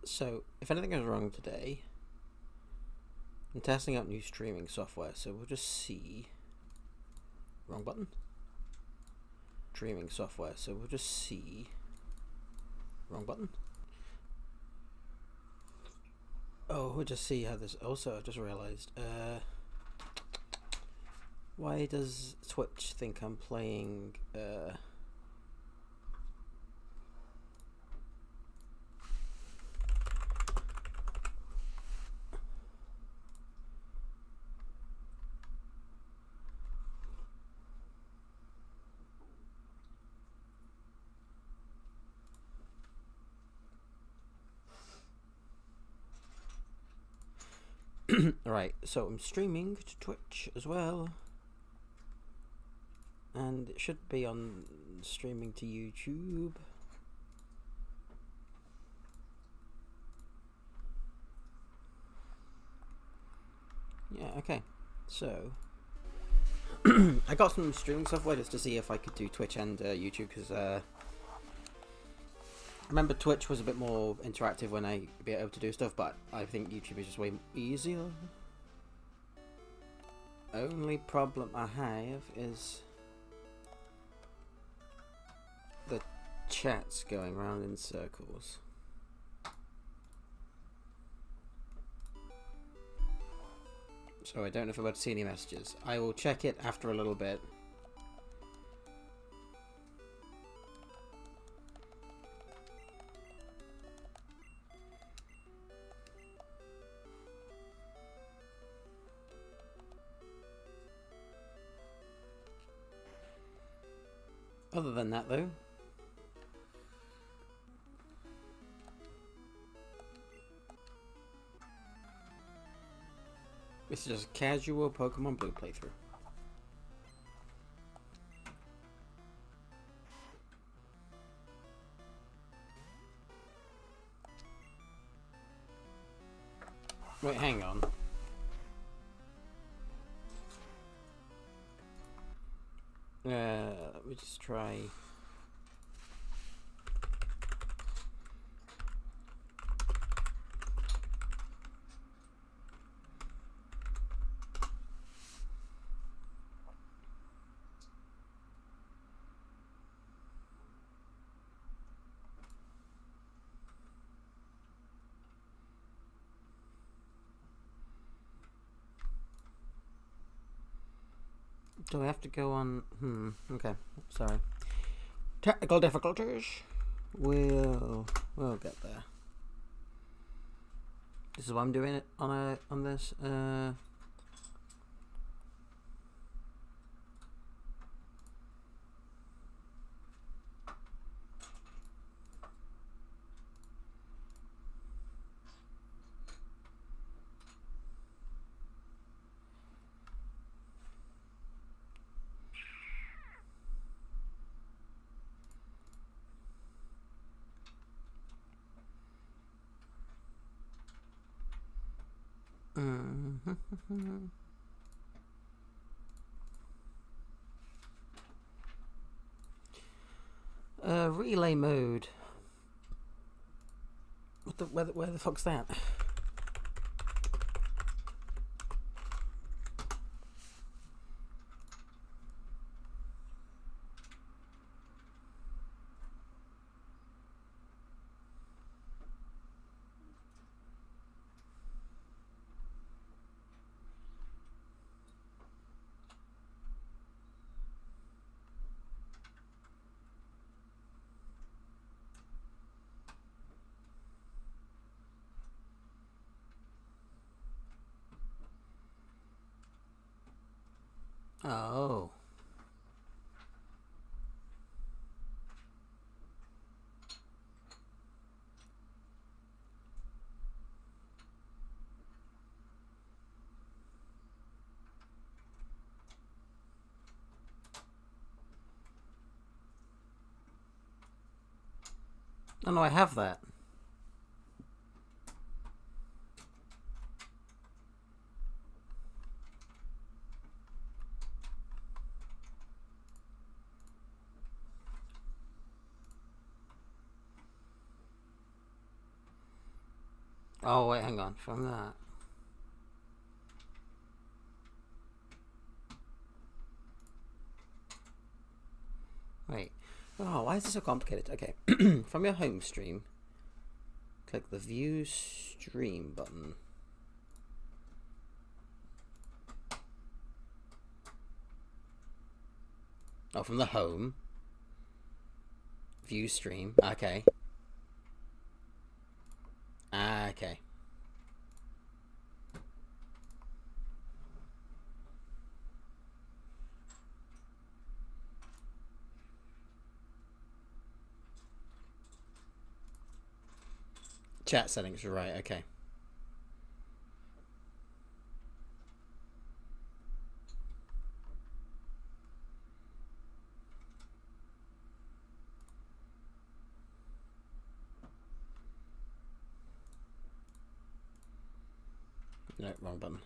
So, if anything goes wrong today, I'm testing out new streaming software, so we'll just see. Wrong button. Streaming software, so we'll just see. Wrong button. Oh, we'll just see how this. Also, I just realized. Why does Twitch think I'm playing? Right, so I'm streaming to Twitch as well. And it should be on streaming to YouTube. Yeah, okay. So, I got some streaming software just to see if I could do Twitch and YouTube, because I remember Twitch was a bit more interactive when I be able to do stuff, but I think YouTube is just way easier. Only problem I have is the chat's going round in circles. So I don't know if I'm about to see any messages. I will check it after a little bit. Other than that, though, this is just a casual Pokemon Blue playthrough. Wait, hang on. Let me just try. Do I have to go on? Okay. Sorry. Technical difficulties. We'll get there. This is why I'm doing it on this. Relay mode. What the? Where the fuck's that? Oh. Oh no, I have that. Oh wait, hang on. From that. Wait. Oh, why is this so complicated? Okay. From your home stream, click the View Stream button. Oh, from the home. View Stream. Okay. Okay. Chat settings, right, okay. No, wrong button.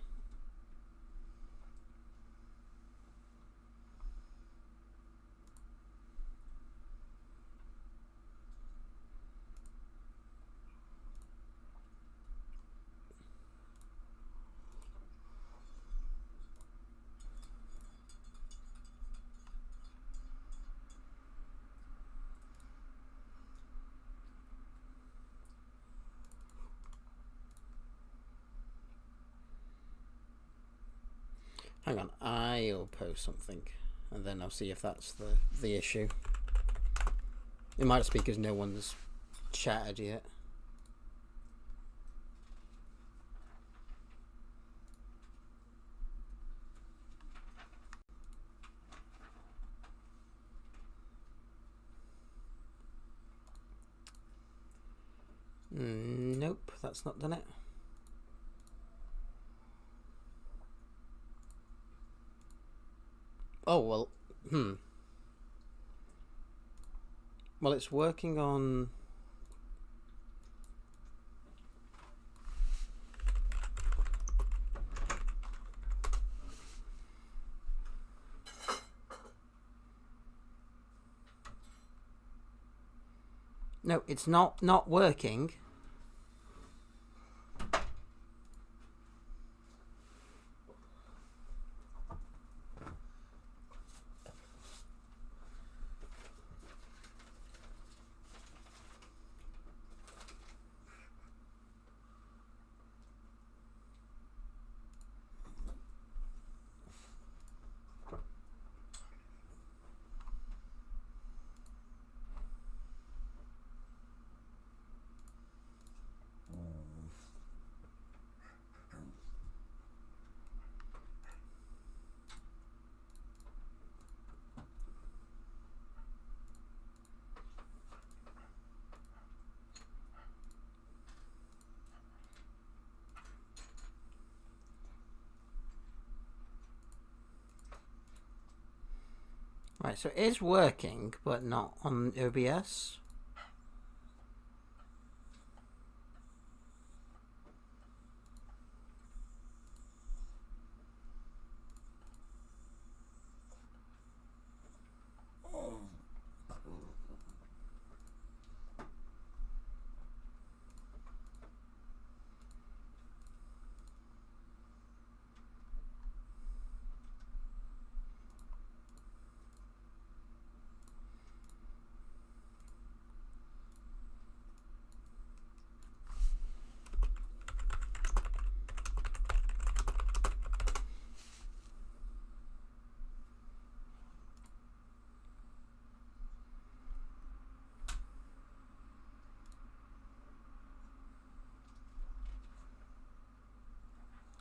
Hang on, I'll post something, and then I'll see if that's the issue. It might just be because no one's chatted yet. Nope, that's not done it. Oh, well, Well, it's working on... No, it's not working. Right, so it is working, but not on OBS.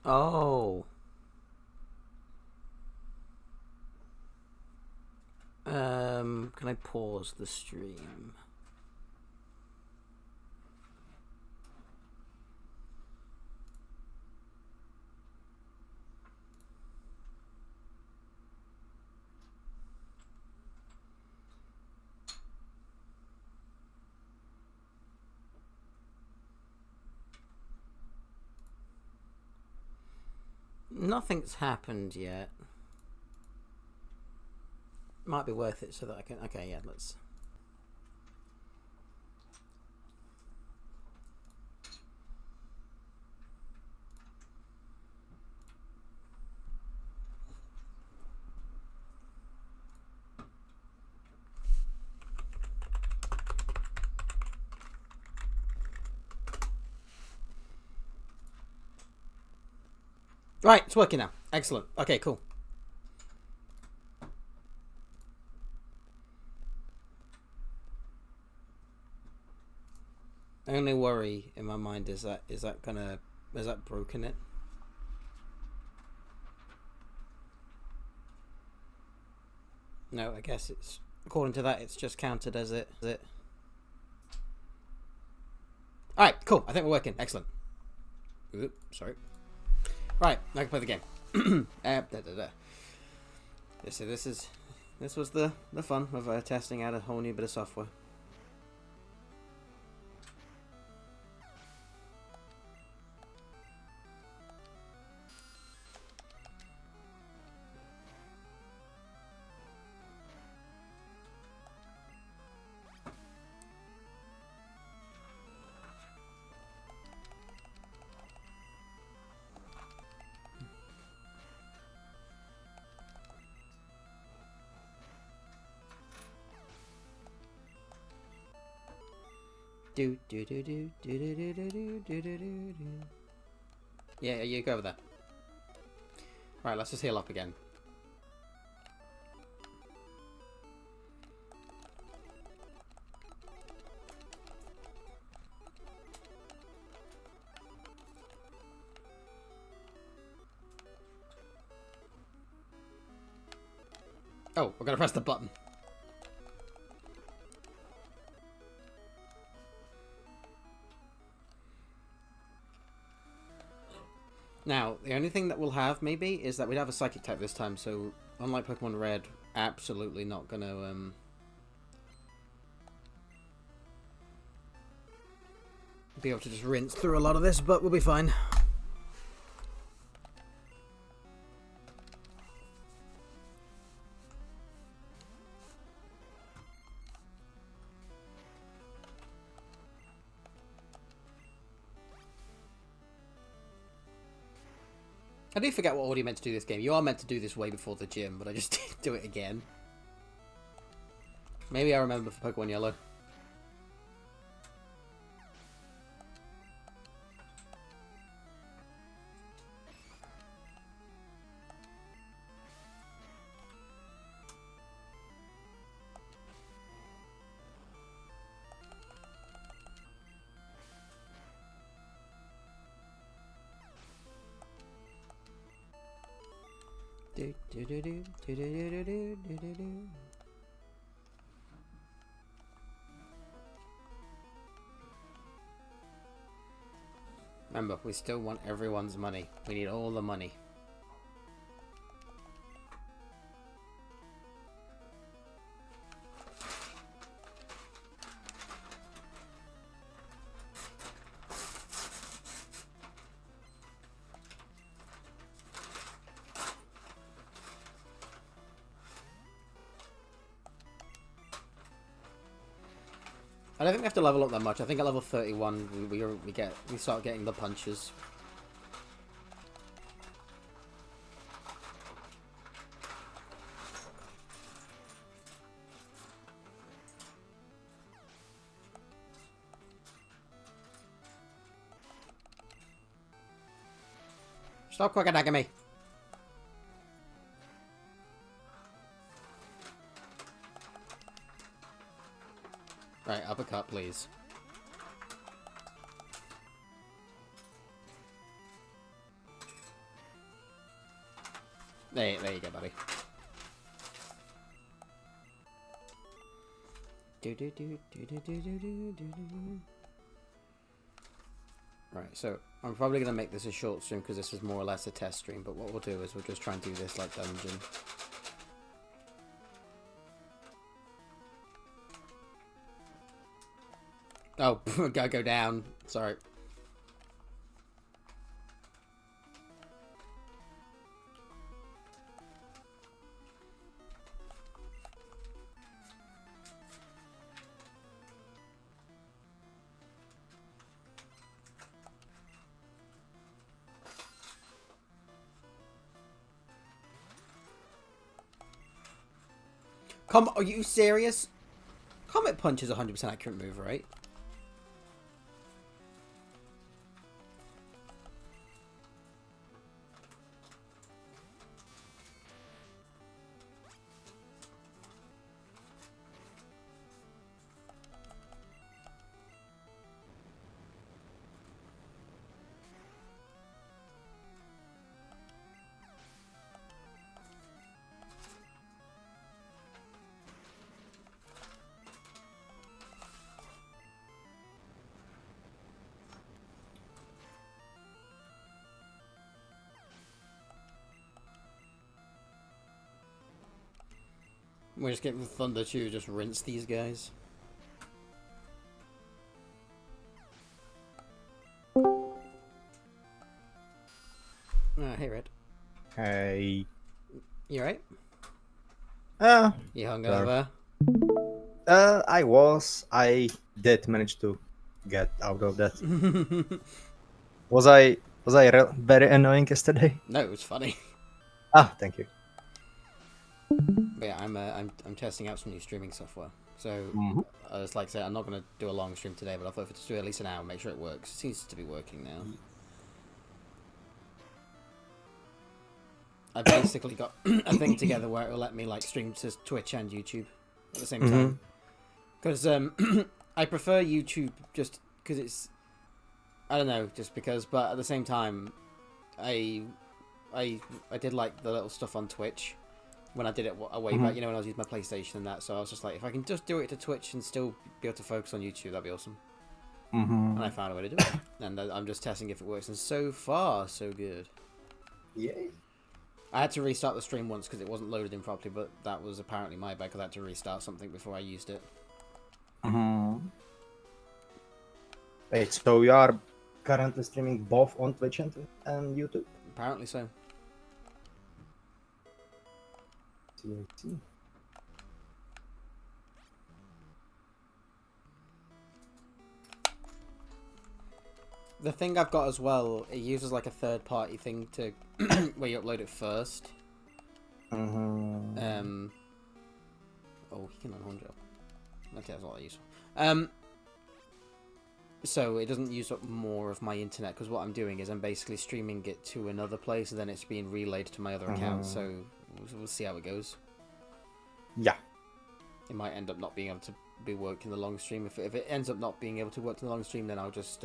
Oh. Can I pause the stream? Nothing's happened yet. Might be worth it so that I can... Okay, yeah, let's... Right, it's working now. Excellent. Okay, cool. The only worry in my mind is that broken it? No, I guess it's, according to that, it's just counted as it. Alright, cool. I think we're working. Excellent. Oops, sorry. Right, now I can play the game. This was the fun of testing out a whole new bit of software. Yeah, you go over there. Right, let's just heal up again. Oh, we're gonna press the button. Now, the only thing that we'll have, maybe, is that we'd have a Psychic type this time, so unlike Pokemon Red, absolutely not gonna, be able to just rinse through a lot of this, but we'll be fine. I do forget what audio meant to do this game. You are meant to do this way before the gym, but I just didn't do it again. Maybe I remember for Pokemon Yellow. Remember, we still want everyone's money. We need all the money. I don't think we have to level up that much. I think at level 31 we start getting the punches. Stop crocodiling me. Right, uppercut, please. There you go, buddy. Right, so I'm probably going to make this a short stream because this is more or less a test stream, but what we'll do is we'll just try and do this like dungeon. Oh, gotta go down. Sorry. Are you serious? Comet Punch is a 100% accurate move, right? We're just getting Thunder to just rinse these guys. Hey, Red. Hey. You right? You hungover? I did manage to get out of that. Was I very annoying yesterday? No, it was funny. Ah, thank you. But yeah, I'm testing out some new streaming software. So I was like, say, I'm not gonna do a long stream today, but I thought if I just do at least an hour, make sure it works. It seems to be working now. I basically got a thing together where it will let me like stream to Twitch and YouTube at the same time. Because I prefer YouTube just because it's, I don't know, just because. But at the same time, I did like the little stuff on Twitch when I did it a way back, you know, when I was using my PlayStation and that. So I was just like, if I can just do it to Twitch and still be able to focus on YouTube, that'd be awesome. And I found a way to do it, and I'm just testing if it works. And so far, so good. Yay. I had to restart the stream once because it wasn't loaded in properly, but that was apparently my bad because I had to restart something before I used it. Wait, so you are currently streaming both on Twitch and YouTube? Apparently so. See. The thing I've got as well, it uses like a third-party thing to where you upload it first. Oh, he can unhunge up. Okay, that's not that useful. So it doesn't use up more of my internet because what I'm doing is I'm basically streaming it to another place and then it's being relayed to my other account. So we'll see how it goes. Yeah. It might end up not being able to be worked in the long stream. If it ends up not being able to work in the long stream, then I'll just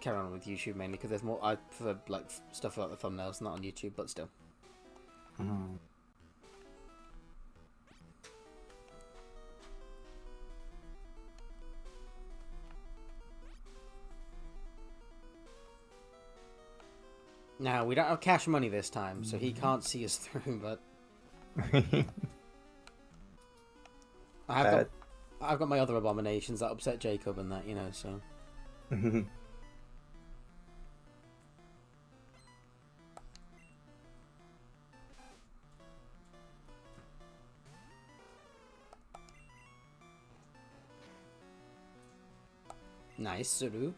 carry on with YouTube mainly because there's more. I prefer like stuff like the thumbnails, not on YouTube, but still. Now we don't have cash money this time, so he can't see us through. But I've got my other abominations that upset Jacob and that, you know. So. Nice, Suru.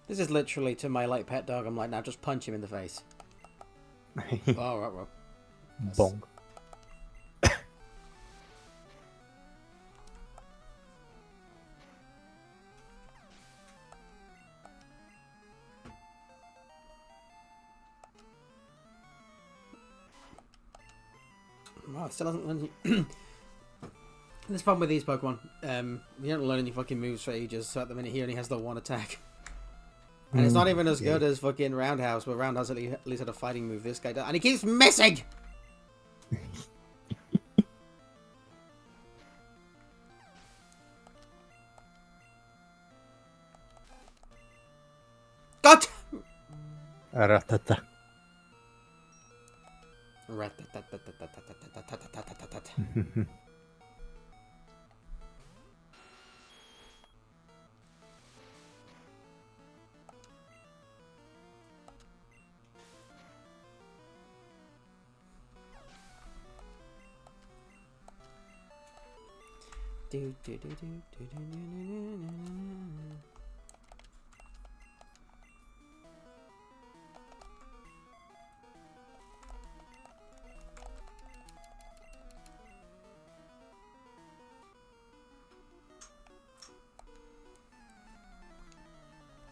This is literally to my like pet dog. I'm like, now just punch him in the face. Oh, right, well. Bong. Wow, it still hasn't learned. This problem with these Pokemon. You don't learn any fucking moves for ages, so at the minute he only has the one attack. And it's not even as good as fucking Roundhouse, but Roundhouse at least had a fighting move. This guy does, and he keeps missing! God! Ratata.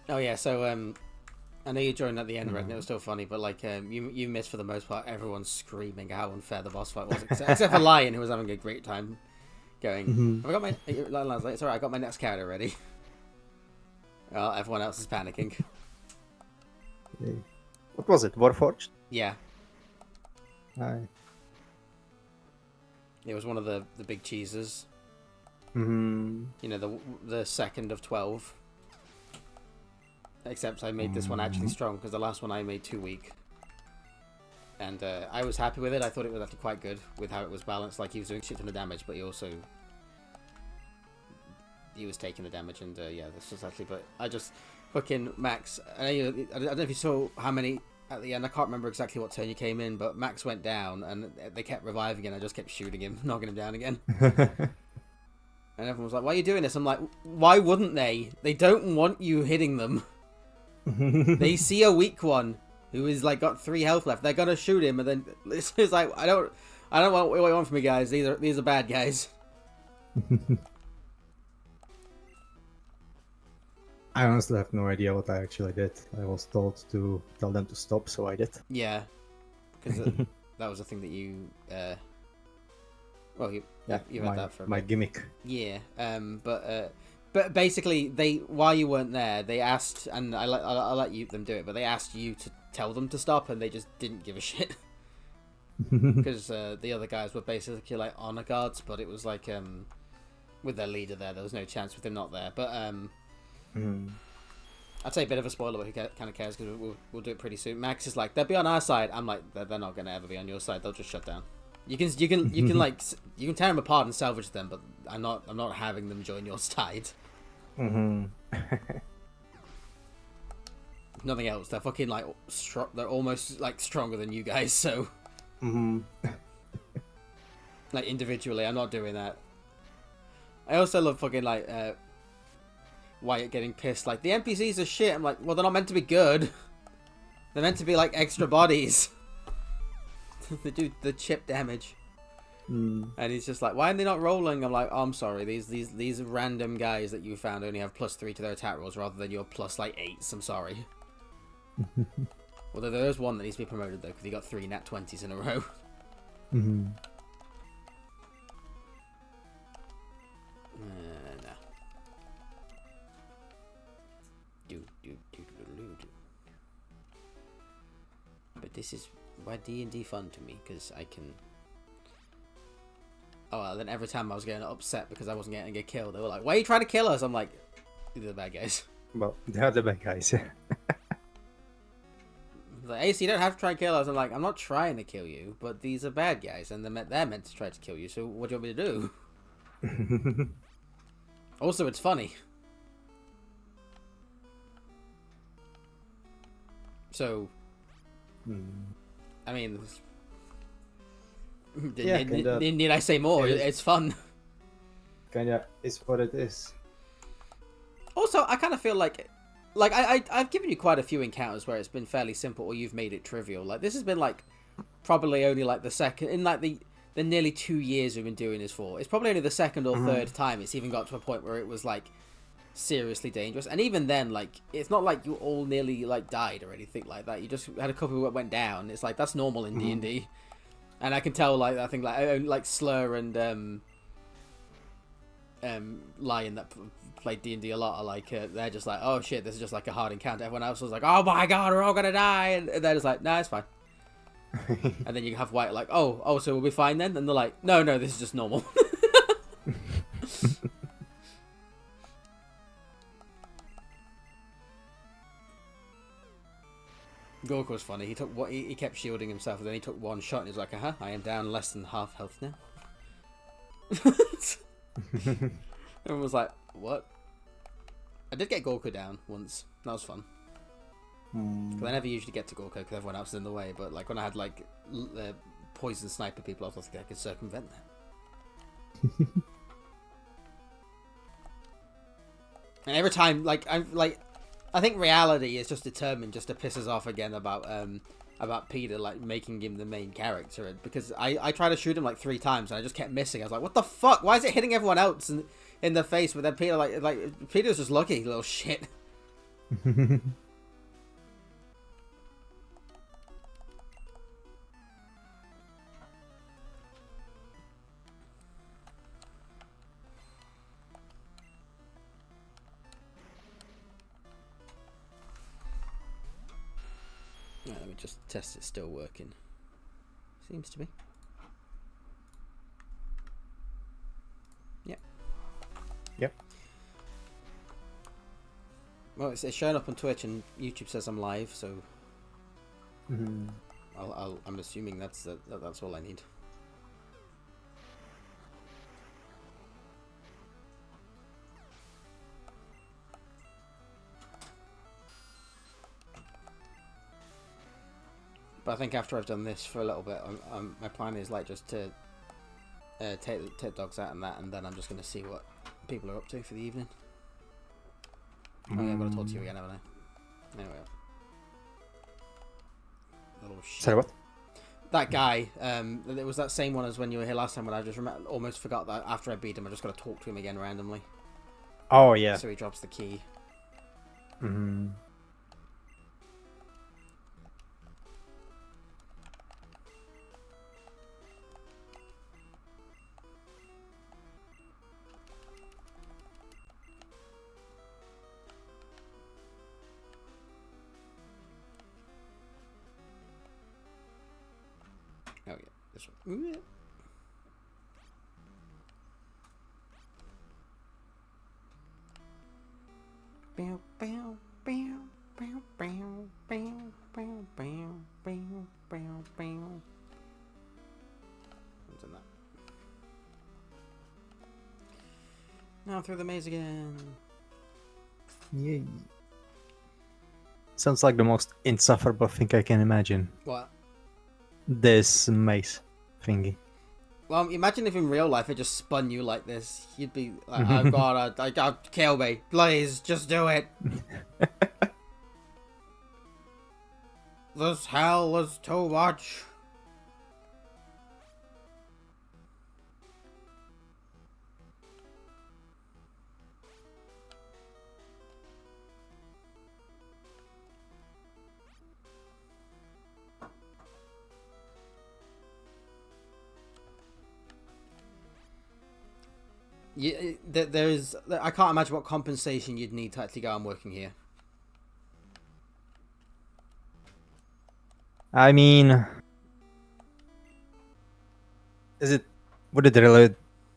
Oh yeah, so I know you joined at the end, Red, and it was still funny, but like you missed for the most part. Everyone's screaming how unfair the boss fight was, except for Lion, who was having a great time going. Have I got my? Lion's like, sorry, I got my next character ready. Well, everyone else is panicking. What was it? Warforged? Yeah. Aye. It was one of the big cheeses. Mm-hmm. You know, the second of 12. Except I made this one actually strong, because the last one I made too weak. And I was happy with it. I thought it was actually quite good with how it was balanced. Like, he was doing shit ton of damage, but he was taking the damage, and yeah, this was actually. But I just fucking Max. I don't know if you saw how many at the end. I can't remember exactly what turn you came in, but Max went down, and they kept reviving, and I just kept shooting him, knocking him down again. And everyone was like, "Why are you doing this?" I'm like, "Why wouldn't they? They don't want you hitting them. They see a weak one who is like got 3 health left. They're gonna shoot him, and then it's like, I don't want what you want from me, guys. These are bad guys." I honestly have no idea what I actually did. I was told to tell them to stop, so I did. Yeah, because that was the thing that you. Well, you had that for my gimmick. Yeah, but basically, while you weren't there, they asked, and I'll let them do it, but they asked you to tell them to stop, and they just didn't give a shit. Because the other guys were basically like honor guards, but it was like with their leader there was no chance with him not there. But I'd say a bit of a spoiler, but who kind of cares, because we'll do it pretty soon. Max is like, they'll be on our side. I'm like, they're not gonna ever be on your side. They'll just shut down. You can like you can tear them apart and salvage them, but I'm not having them join your side. Nothing else. They're fucking like they're almost like stronger than you guys. So like individually, I'm not doing that. I also love fucking like Wyatt getting pissed. Like, the NPCs are shit. I'm like, well, they're not meant to be good. They're meant to be like extra bodies. They do the chip damage. And he's just like, why are they not rolling? I'm like, oh, I'm sorry. These random guys that you found only have +3 to their attack rolls rather than your +8s. I'm sorry. Although there is one that needs to be promoted though, because he got 3 nat 20s in a row. No. But this is why D&D fun to me, because I can. Oh, well, then every time I was getting upset because I wasn't getting a kill, they were like, "Why are you trying to kill us?" I'm like, "These are the bad guys." Well, they are the bad guys. Like, Ace, you don't have to try and kill us. I'm like, I'm not trying to kill you, but these are bad guys, and they're meant to try to kill you. So what do you want me to do? Also, it's funny. So, I mean, need I say more? It's fun. Kinda is what it is. Also, I kind of feel like I've given you quite a few encounters where it's been fairly simple, or you've made it trivial. Like, this has been like probably only like the second in like the nearly 2 years we've been doing this for. It's probably only the second or third time it's even got to a point where it was like seriously dangerous. And even then, like, it's not like you all nearly like died or anything like that. You just had a couple that went down. It's like, that's normal in D&D. And I can tell, like, I think like Slur and Lion that played D&D a lot are like, they're just like, oh shit, this is just like a hard encounter. Everyone else was like, oh my god, we're all gonna die, and they're just like, nah, it's fine. And then you have White like, oh, so we'll be fine then? And they're like, no, this is just normal. Gork was funny. He took he kept shielding himself, and then he took one shot, and he was like, I am down less than half health now. Everyone was like, what? I did get Gorka down once. That was fun. Because I never usually get to Gorka because everyone else is in the way. But like when I had like poison sniper people, I thought I could circumvent that. And every time, like I think reality is just determined just to piss us off again about Peter, like, making him the main character. Because I tried to shoot him like 3 times and I just kept missing. I was like, what the fuck? Why is it hitting everyone else in the face? But then Peter, like Peter's just lucky, little shit. Right, let me just test it's still working. Seems to be. Yep. Yep. Well, it's showing up on Twitch and YouTube says I'm live, so Mhm. I'm assuming that's all I need. But I think after I've done this for a little bit, my plan is like just to take the dogs out and that, and then I'm just going to see what people are up to for the evening. Oh yeah, I've got to talk to you again, haven't I? Anyway. Little shit. Sorry, what? That guy, it was that same one as when you were here last time, when I just almost forgot that after I beat him, I just got to talk to him again randomly. Oh, yeah. So he drops the key. Mm-hmm. Oh yeah, this one. Ooh, yeah. Bow, bow, bow, bow, bow, bow, bow, bow, bow, bow, bow. What's in that? Now through the maze again. Yay. Sounds like the most insufferable thing I can imagine. What? This maze thingy. Well, imagine if in real life it just spun you like this. You'd be like, oh god, kill me. Please, just do it. This hell is too much. Yeah, I can't imagine what compensation you'd need to actually go on working here. I mean, would it really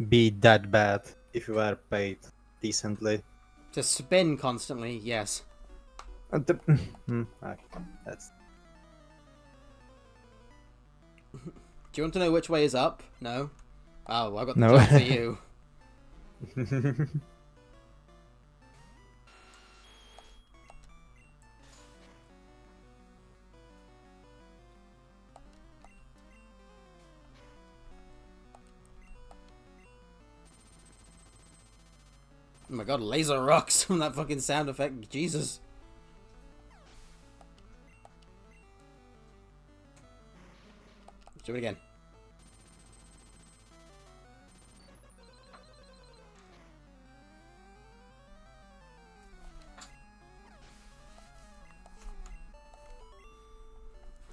be that bad if you were paid decently? To spin constantly, yes. That's... Do you want to know which way is up? No? Oh, well, I've got the No. job for you. Oh my god, laser rocks from that fucking sound effect. Jesus. Let's do it again.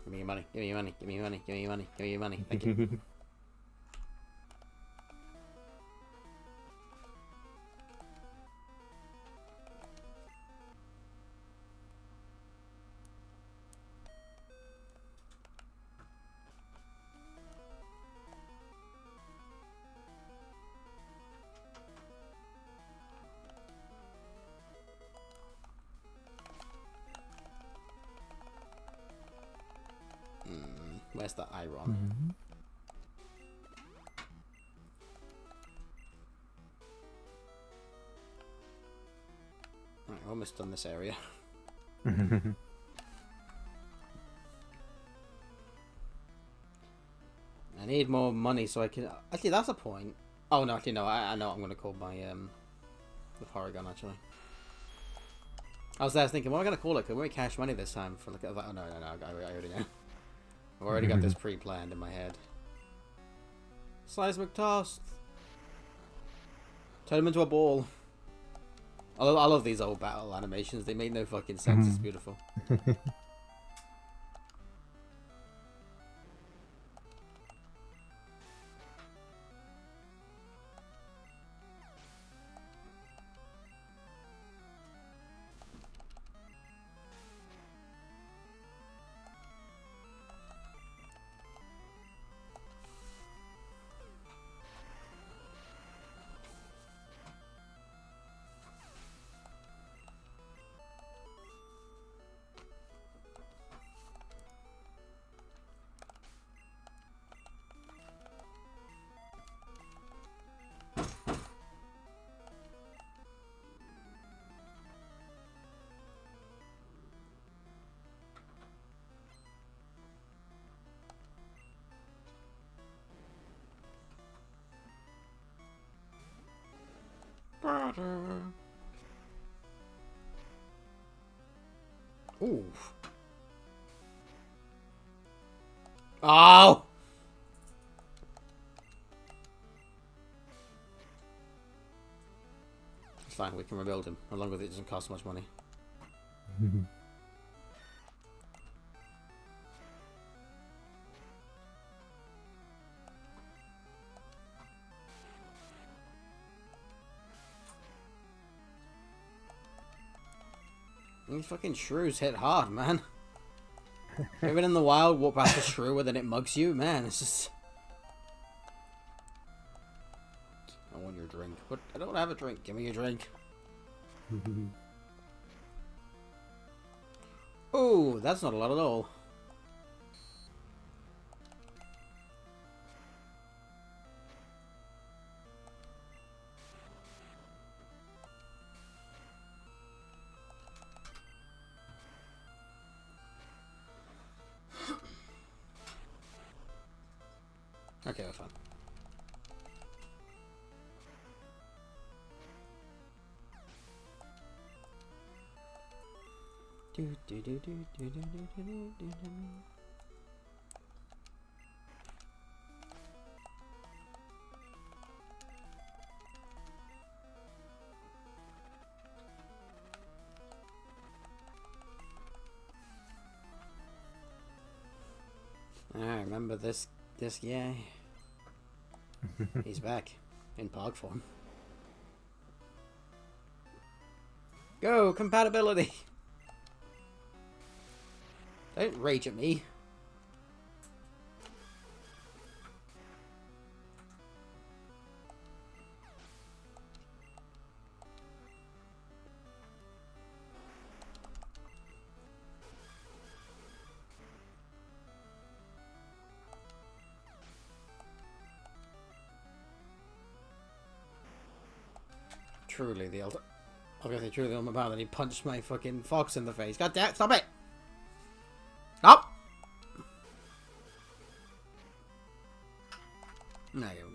Give me your money, give me your money, give me your money, give me your money, give me your money. Thank you. Where's the iron? Right, almost done this area. I need more money so I can... Actually, that's a point. Oh, no, actually, no. I know what I'm going to call my, the Porygon, actually. I was thinking, what am I going to call it? Can we cash money this time? For like, oh, no, I already know. I've already got this pre-planned in my head. Seismic toss. Turn him into a ball. I love these old battle animations. They make no fucking sense. It's beautiful. Ooh. Oh! It's fine, we can rebuild him, as long as it doesn't cost much money. These fucking shrews hit hard, man. Even in the wild, walk past a shrew and then it mugs you, man. It's just. I want your drink, but I don't have a drink. Give me a drink. Oh, that's not a lot at all. Okay, that's fine. I remember this guy. He's back in Pog form. Go compatibility. Don't rage at me. Truly the ultimate. I was gonna say truly the ultimate power, then he punched my fucking fox in the face. God damn! Stop it! Stop! No, you're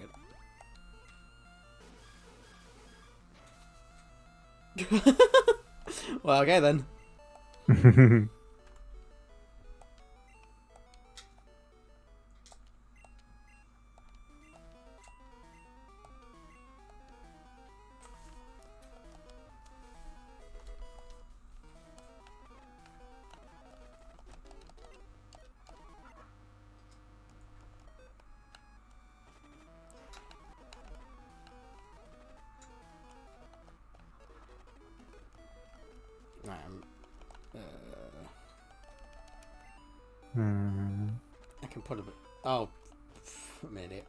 good. Well, okay then. Right, I can put a bit. Oh, I'm an idiot.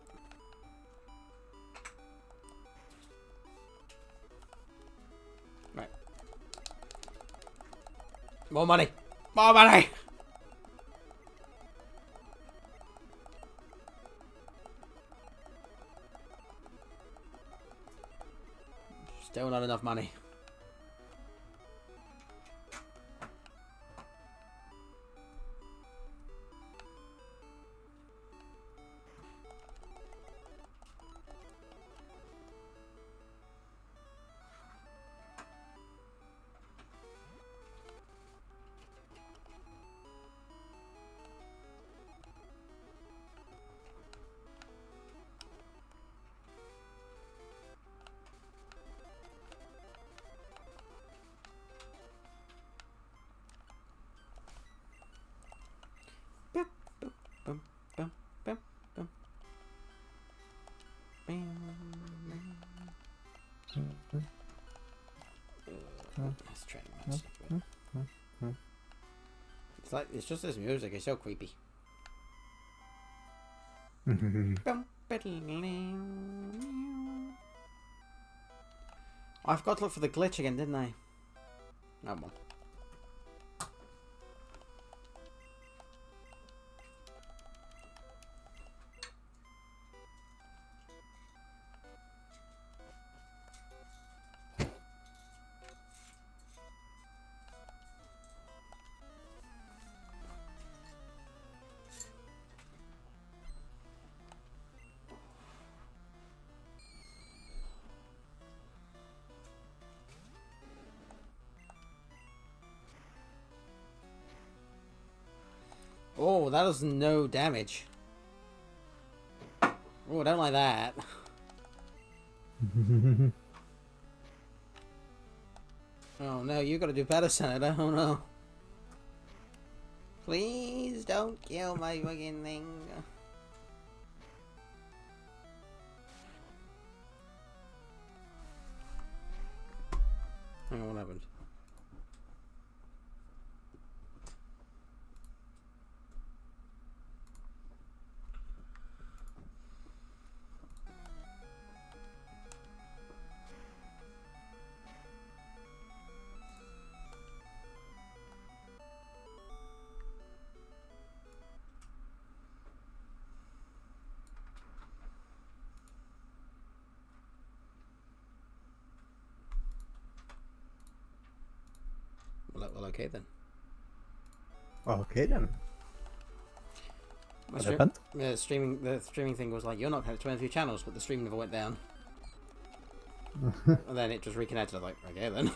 Right. More money! More money! Still not enough money. Let's try and match it. It's like, it's just this music, it's so creepy. I forgot to look for the glitch again, didn't I? No one. Oh, that does no damage. Oh, I don't like that. Oh no, you gotta do better, Senator. Oh no. Please don't kill my fucking thing. Hang on, what happened? Well, okay then. Okay then. My What happened? the streaming thing was like, you're not connected to any of your channels, but the stream never went down. And then it just reconnected. I was like, okay then.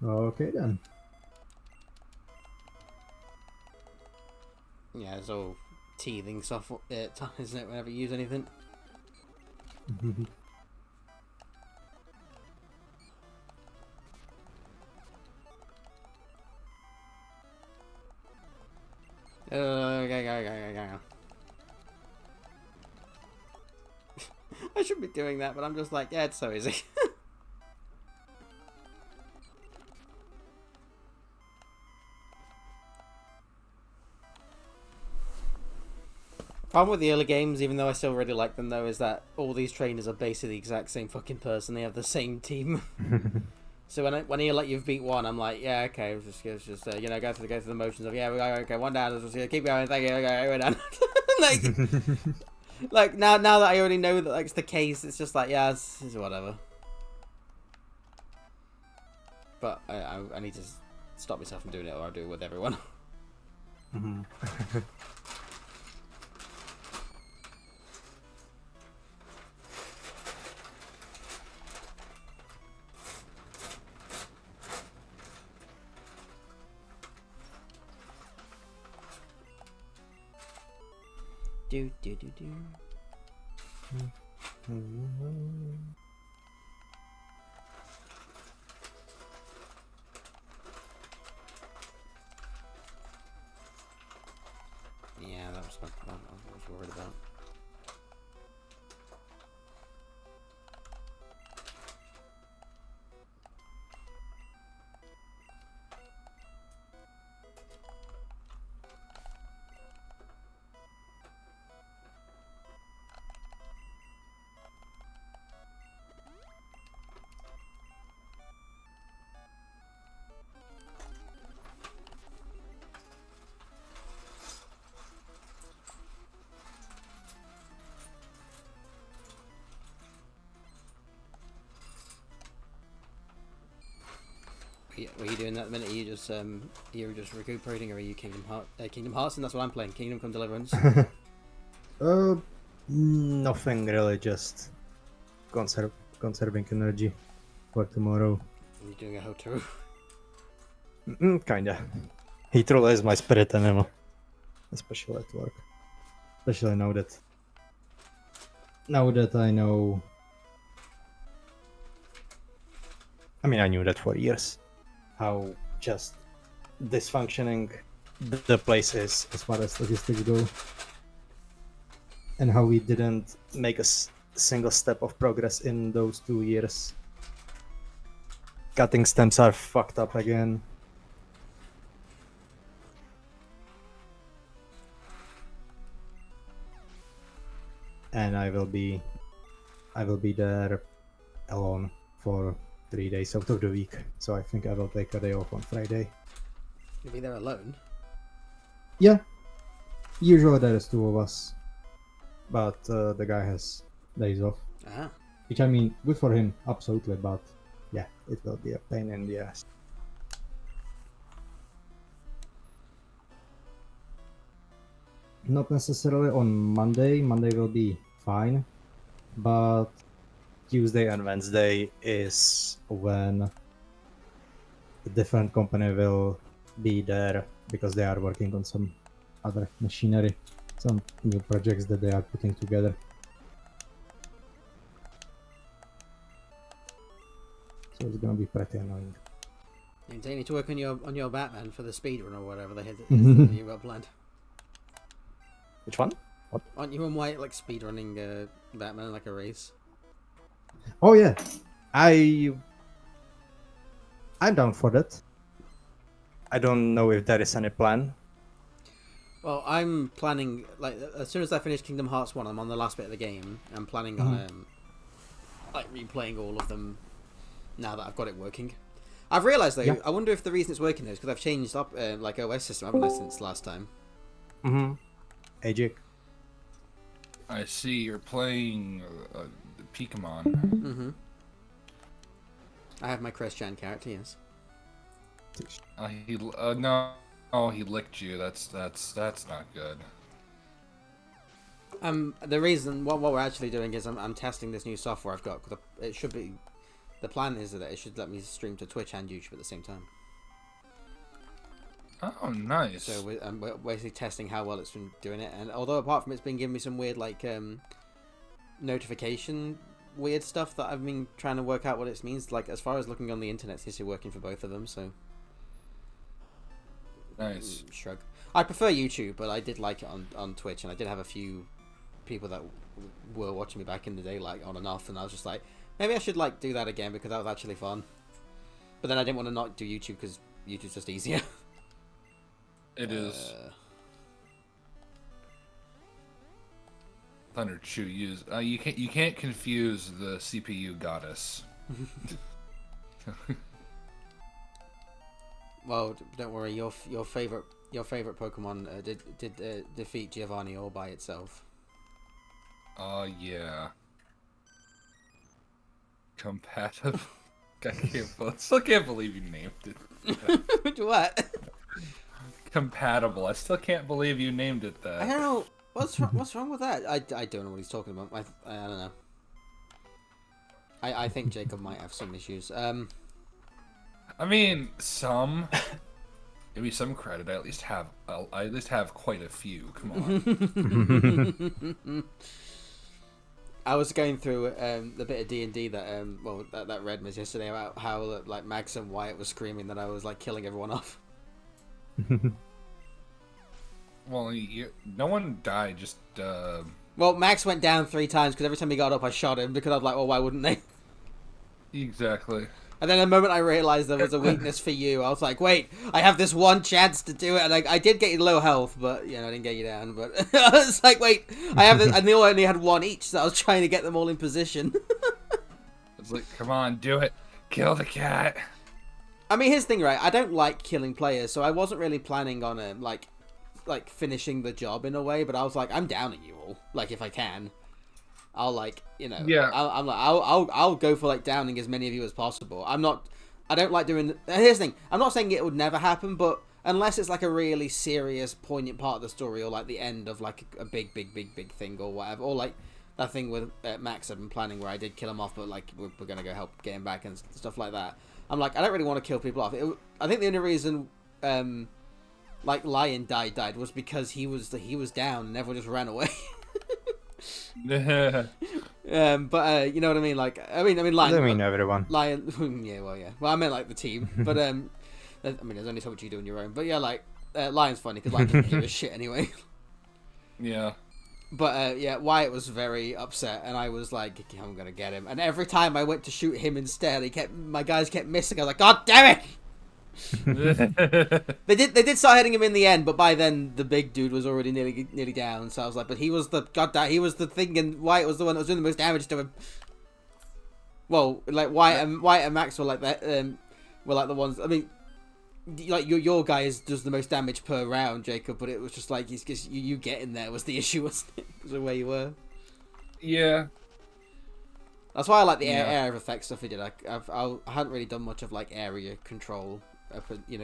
Okay then. Yeah, it's all teething software time, isn't it, whenever you use anything? Okay. I should be doing that, but I'm just like, yeah, it's so easy. Problem with the early games, even though I still really like them, though, is that all these trainers are basically the exact same fucking person. They have the same team. So when you you've beat one, I'm like, yeah, okay, it's just you know, go through the motions of, yeah, okay, one down, let's just keep going, thank you, okay, we're done. like now that I already know that it's the case, it's just like, yeah, it's whatever. But I need to stop myself from doing it, or I'll do it with everyone. Do. Yeah, that was what I was worried about. Were you doing that at the minute? Are you just you're just recuperating, or are you Kingdom Hearts? And that's what I'm playing. Kingdom Come Deliverance. Nothing really. Just conserving energy for tomorrow. You're doing a Hotaru. Kinda. He truly is my spirit animal, especially at work. Especially now that I know. I mean, I knew that for years. How just dysfunctioning the place is as far as logistics go, and how we didn't make a single step of progress in those 2 years. Cutting stems are fucked up again. And I will be there alone for 3 days out of the week, so I think I will take a day off on Friday. You'll be there alone? Yeah. Usually there is 2 of us, but the guy has days off. Ah. Which, I mean, good for him, absolutely, but yeah, it will be a pain in the ass. Not necessarily on Monday. Monday will be fine, but Tuesday and Wednesday is when a different company will be there because they are working on some other machinery, some new projects that they are putting together. So it's gonna be pretty annoying. You need to work on your Batman for the speedrun or whatever they had that you got planned. Which one? Aren't you and White like speedrunning Batman like a race? Oh yeah, I'm down for that. I don't know if there is any plan. Well, I'm planning, like, as soon as I finish Kingdom Hearts 1, I'm on the last bit of the game. I'm planning on, like, replaying all of them now that I've got it working. I've realised, though, I wonder if the reason it's working is because I've changed up, like, OS system, haven't I, since last time? Hey, Jake. I see you're playing Pokemon. I have my Crescent character, yes. No, he licked you. That's not good. The reason what we're actually doing is I'm testing this new software I've got. It should be, the plan is that it should let me stream to Twitch and YouTube at the same time. Oh, nice. So we're basically testing how well it's been doing it, and although apart from it's been giving me some weird like notification weird stuff that I've been trying to work out what it means. Like as far as looking on the internet, it seems to be working for both of them. So nice. Shrug. I prefer YouTube, but I did like it on Twitch, and I did have a few people that were watching me back in the day, like on and off, and I was just like, maybe I should like do that again because that was actually fun. But then I didn't want to not do YouTube because YouTube's just easier. It is. Thunder Chew use. You can't confuse the CPU goddess. Well, don't worry. Your favorite Pokemon did defeat Giovanni all by itself. Yeah. Compatible. Still can't believe you named it. What? Compatible. I still can't believe you named it that. I don't know. What's wrong with that? I don't know what he's talking about. I don't know. I think Jacob might have some issues. I mean, some. Maybe some credit. I at least have quite a few. Come on. I was going through the bit of D&D that that read me yesterday about how like Max and Wyatt was screaming that I was like killing everyone off. Well, no one died. Just Well, Max went down 3 times because every time he got up, I shot him because I was like, well, why wouldn't they? Exactly. And then the moment I realised there was a weakness for you, I was like, wait, I have this one chance to do it. And I did get you low health, but, I didn't get you down. But I was like, wait, I have this. And they all only had 1 each, so I was trying to get them all in position. It's like, come on, do it. Kill the cat. I mean, here's the thing, right? I don't like killing players, so I wasn't really planning on, like finishing the job in a way. But I was like, I'm down at you all. Like, if I can. I'll Yeah. I'll go for like downing as many of you as possible. I don't like doing. Here's the thing. I'm not saying it would never happen, but unless it's like a really serious, poignant part of the story, or like the end of like a big thing or whatever, or like that thing with Max I've been planning where I did kill him off, but like we're gonna go help get him back and stuff like that. I'm like, I don't really want to kill people off. I think the only reason like Lion died was because he was down and everyone just ran away. Yeah. You know what I mean? Like, I mean, Lion. I mean everyone. Lion. Yeah, well, yeah. Well, I meant like the team, but I mean, there's only so much you do on your own. But yeah, like Lion's funny because Lion doesn't give a shit anyway. Yeah. But yeah, Wyatt was very upset, and I was like, I'm gonna get him. And every time I went to shoot him instead, my guys kept missing. I was like, God damn it! They did start hitting him in the end, but by then the big dude was already nearly down. So I was like, but he was the thing, and Wyatt was the one that was doing the most damage to him. Well, like Wyatt and Max were like that. Were like the ones. I mean, like your guy does the most damage per round, Jacob. But it was just like you getting there was the issue, wasn't it? Because of where you were. Yeah. That's why I like the air effect stuff he did. I hadn't really done much of like area control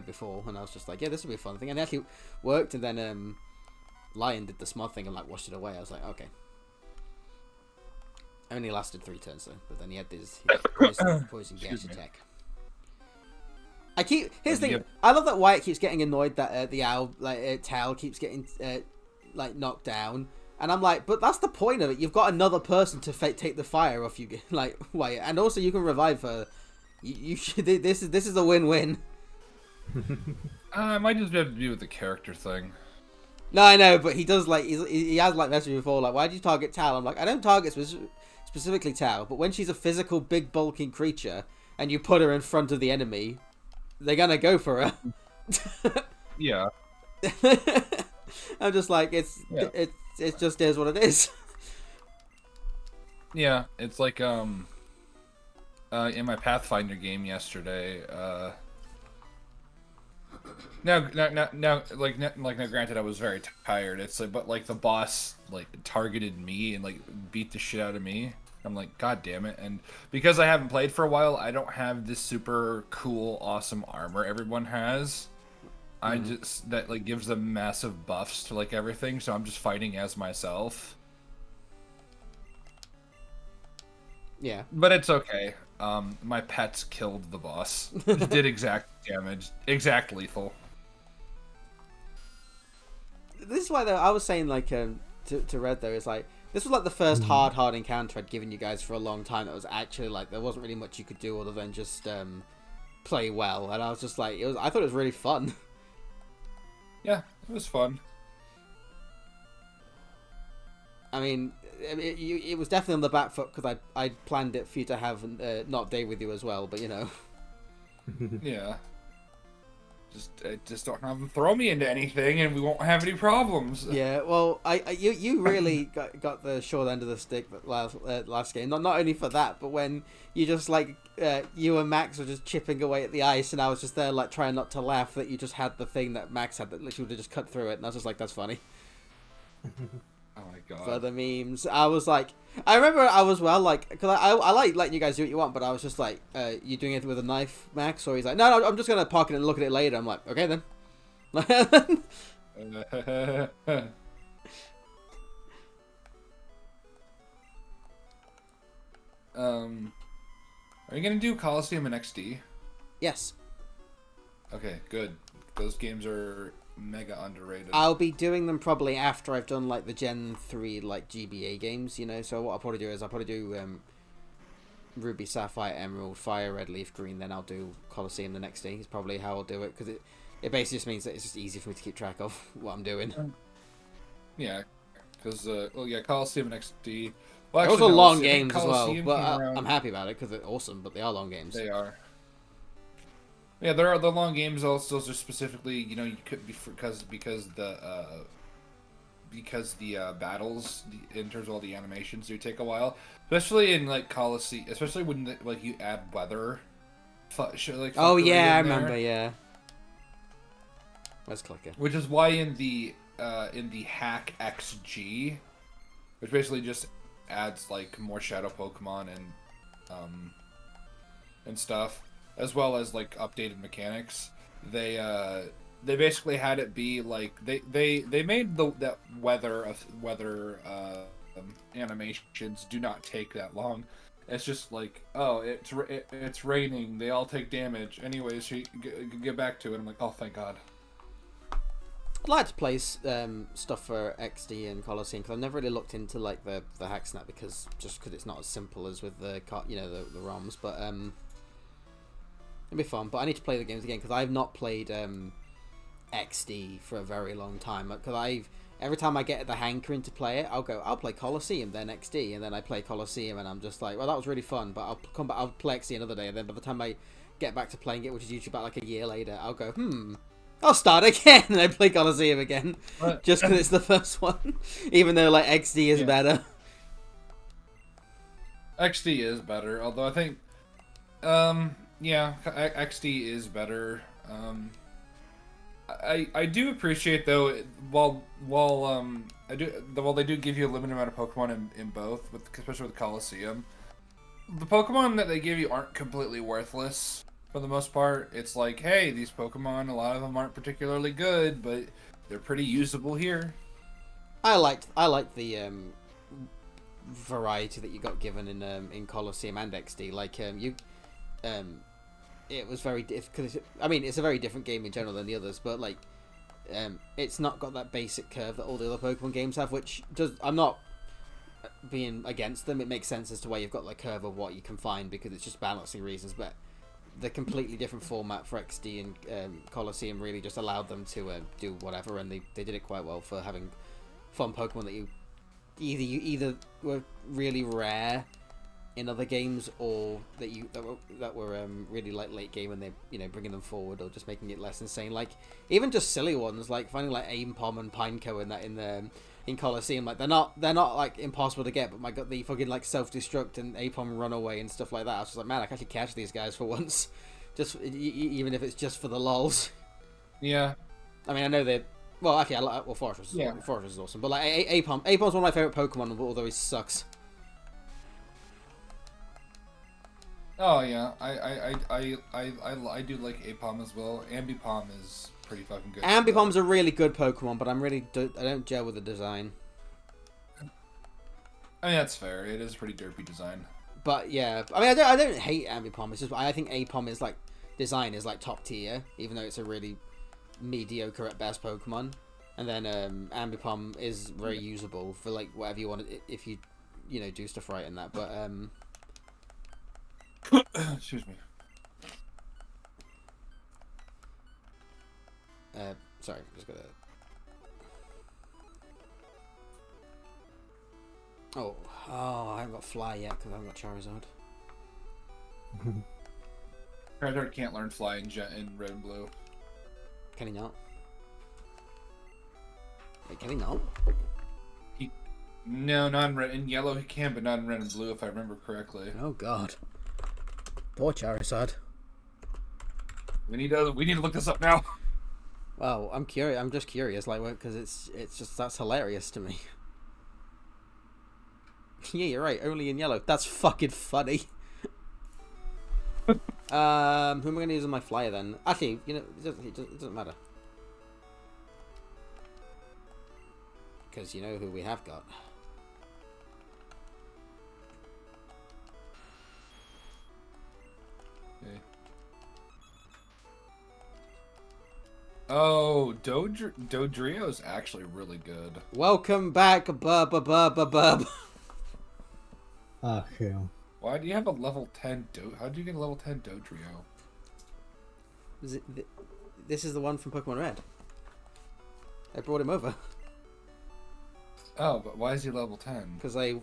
before, and I was just like, yeah, this will be a fun thing, and it actually worked. And then Lion did the smart thing and like washed it away. I was like, okay. Only lasted 3 turns though, but then he had his poison gas attack. Here's the thing. I love that Wyatt keeps getting annoyed that the owl, Tal keeps getting knocked down, and I'm like, but that's the point of it. You've got another person to take the fire off you, like Wyatt, and also you can revive her. You should. This is a win-win. It might just have to do with the character thing. No, I know, but he does he has messaged me before, like, why do you target Tal? I'm like, I don't target specifically Tal, but when she's a physical, big, bulking creature, and you put her in front of the enemy, they're gonna go for her. Yeah. I'm just like, it just is what it is. Yeah, it's like in my Pathfinder game yesterday. Now, granted, I was very tired. It's like, but like the boss like targeted me and like beat the shit out of me. I'm like, God damn it! And because I haven't played for a while, I don't have this super cool, awesome armor everyone has. I just that like gives them massive buffs to like everything. So I'm just fighting as myself. Yeah, but it's okay. My pets killed the boss. Did exact damage, exact lethal. This is why though I was saying like to Red though is like this was like the first hard encounter I'd given you guys for a long time. That was actually like there wasn't really much you could do other than just play well, and I was just like I thought it was really fun. Yeah, it was fun. I mean, it was definitely on the back foot because I planned it for you to have not day with you as well, but you know. Yeah. Just don't have them throw me into anything, and we won't have any problems. Yeah, well, you really got the short end of the stick last game. Not only for that, but when you just like you and Max were just chipping away at the ice, and I was just there like trying not to laugh that you just had the thing that Max had that literally would have just cut through it, and I was just like, that's funny. Oh my god. For the memes, I was like, I remember I was like, because I like letting you guys do what you want, but I was just like, you doing it with a knife, Max? Or he's like, no, I'm just gonna park it and look at it later. I'm like, okay then. Are you gonna do Coliseum and XD? Yes. Okay, good. Those games are mega underrated. I'll be doing them probably after I've done like the Gen 3 like GBA games, you know. So what I'll probably do is I'll probably do Ruby, Sapphire, Emerald, Fire, Red, Leaf, Green. Then I'll do Coliseum the next day. Is probably how I'll do it because it basically just means that it's just easy for me to keep track of what I'm doing. Yeah, because Coliseum and XD. Well, Those are long games as well, Coliseum but around... I'm happy about it because they're awesome. But they are long games. They are. Yeah, there are the long games. Also, just specifically, you know, you could be because the battles in terms of all the animations do take a while, especially in like Coliseum, especially when like you add weather. Oh yeah, I remember. Yeah. Where's Clicker? Which is why in the Hack XG, which basically just adds like more shadow Pokemon and stuff, as well as like updated mechanics. They basically had it be like they made that weather animations do not take that long. It's just like, oh, it's raining. They all take damage. Anyways, you get back to it. I'm like, oh, thank God. I'd like to play stuff for XD and Coliseum because I've never really looked into like the hack snap because it's not as simple as with the the ROMs, but it'd be fun. But I need to play the games again because I've not played XD for a very long time. Because every time I get the hankering to play it, I'll play Coliseum, then XD, and then I play Coliseum, and I'm just like, well, that was really fun. But I'll come back, I'll play XD another day, and then by the time I get back to playing it, which is usually about like a year later, I'll go, I'll start again, and I play Coliseum again, just because it's the first one, even though like XD is better. XD is better, although I think, XD is better. I do appreciate though, while they do give you a limited amount of Pokemon in both, especially with Coliseum, the Pokemon that they give you aren't completely worthless. For the most part, it's like, hey, these Pokemon, a lot of them aren't particularly good, but they're pretty usable here. I liked the variety that you got given in Coliseum and XD. Like it was very because I mean it's a very different game in general than the others, but like it's not got that basic curve that all the other Pokemon games have, which does. I'm not being against them. It makes sense as to why you've got the curve of what you can find because it's just balancing reasons, but the completely different format for XD and Colosseum really just allowed them to do whatever, and they did it quite well for having fun Pokemon that you either were really rare in other games or that were really like late game and they bringing them forward or just making it less insane. Like even just silly ones like finding like Aimpom and Pineco in Colosseum, like they're not like impossible to get, but my god, the fucking like self-destruct and Aimpom run away and stuff like that. I was just like, man, I can actually catch these guys for once, just even if it's just for the lulz. Yeah. I mean, I know they're well. Actually, Fortress is awesome, but like Aipom's one of my favorite Pokemon, although he sucks. Oh yeah, I do like Aipom as well. Ambipom is pretty fucking good. Ambipom's a really good Pokemon, but I don't gel with the design. I mean that's fair. It is a pretty derpy design. But yeah, I mean I don't hate Ambipom. It's just I think Aipom is like design is like top tier, even though it's a really mediocre at best Pokemon. And then Ambipom is very usable for like whatever you want if you do stuff right in that. But excuse me. Sorry, just gotta. Oh, I haven't got Fly yet because I haven't got Charizard. Charizard can't learn Fly in Red and Blue. Can he not? Wait, can he not? No, not in Red. In Yellow he can, but not in Red and Blue, if I remember correctly. Oh God. Poor Charizard. We need to look this up now. Well, I'm curious. I'm just curious, like, because it's just that's hilarious to me. Yeah, you're right. Only in Yellow. That's fucking funny. Who am I going to use on my flyer then? Actually, it doesn't matter. Because you know who we have got. Okay. Oh, Dodrio is actually really good. Welcome back, bub. Ah, hell. Why do you have a level 10 How did you get a level 10 Dodrio? This is the one from Pokemon Red. I brought him over. Oh, but why is he level 10? Because I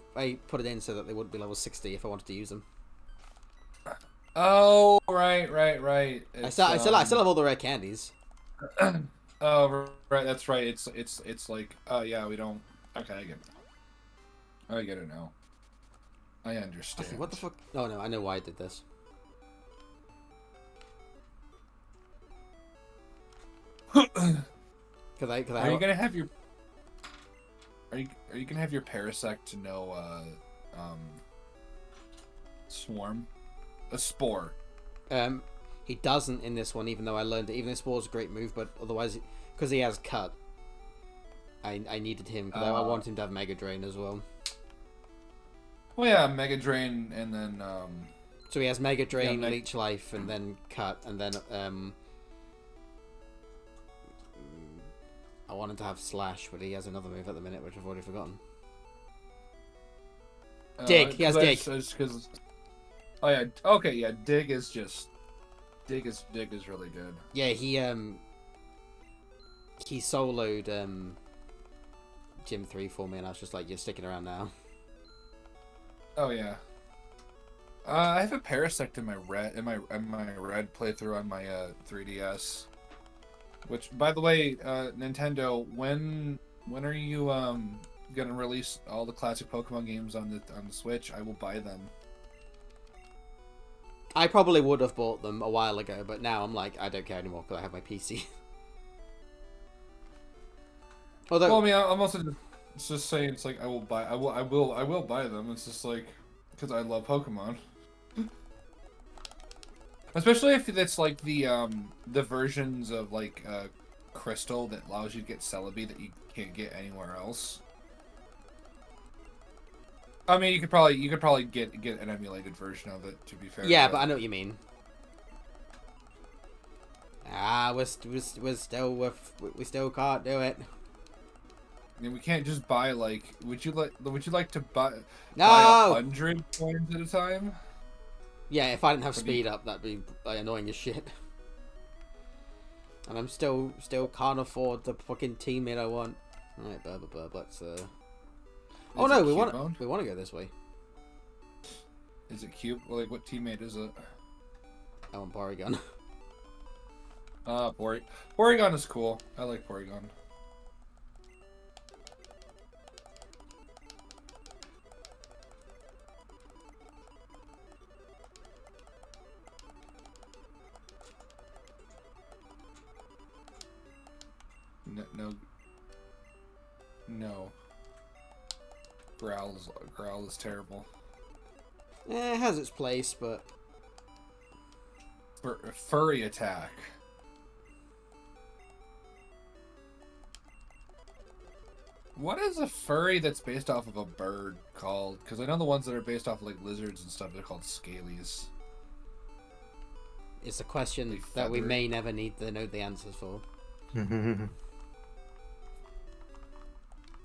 put it in so that they wouldn't be level 60 if I wanted to use them. Oh, right. I still have all the rare candies. Oh, right, that's right. It's like, oh yeah, we don't. Okay, I get it now. I understand. Actually, what the fuck? Oh no, I know why I did this. Are you gonna have your? Are you gonna have your Parasect to know Swarm? A Spore. He doesn't in this one, even though I learned it. Even though Spore's a great move, but otherwise, because he has Cut, I needed him because I want him to have Mega Drain as well. Well, yeah, Mega Drain, and then so he has Mega Drain, Leech Life, and then Cut, and then I wanted to have Slash, but he has another move at the minute, which I've already forgotten. Dig. He has Dig. Cause, oh yeah. Okay. Yeah. Dig is really good. Yeah. He soloed Gym 3 for me, and I was just like, "You're sticking around now." Oh yeah. I have a Parasect in my red playthrough on my 3DS. Which, by the way, Nintendo, when are you gonna release all the classic Pokemon games on the Switch? I will buy them. I probably would have bought them a while ago, but now I'm like, I don't care anymore because I have my PC. Although, well, I mean, I'm also just saying, it's like I will buy them. It's just like because I love Pokemon. Especially if it's like the versions of like Crystal that allows you to get Celebi that you can't get anywhere else. I mean, you could probably get an emulated version of it. To be fair. yeah, but I know what you mean. Ah, we still can't do it. I mean, we can't just buy like. Would you like to buy No. 100 coins at a time? Yeah, if I didn't have What do you- speed up, that'd be like, annoying as shit. And I'm still can't afford the fucking teammate I want. Alright, let's Oh Is no, it we want Cubone? to go this way. Is it cute? Like, what teammate is it? I want Porygon. Porygon is cool. I like Porygon. No. Growl is terrible. It has its place, but Furry attack. What is a furry that's based off of a bird called? Because I know the ones that are based off of like lizards and stuff, they're called scalies. it's a question They that we feather. may never need to know the answers for.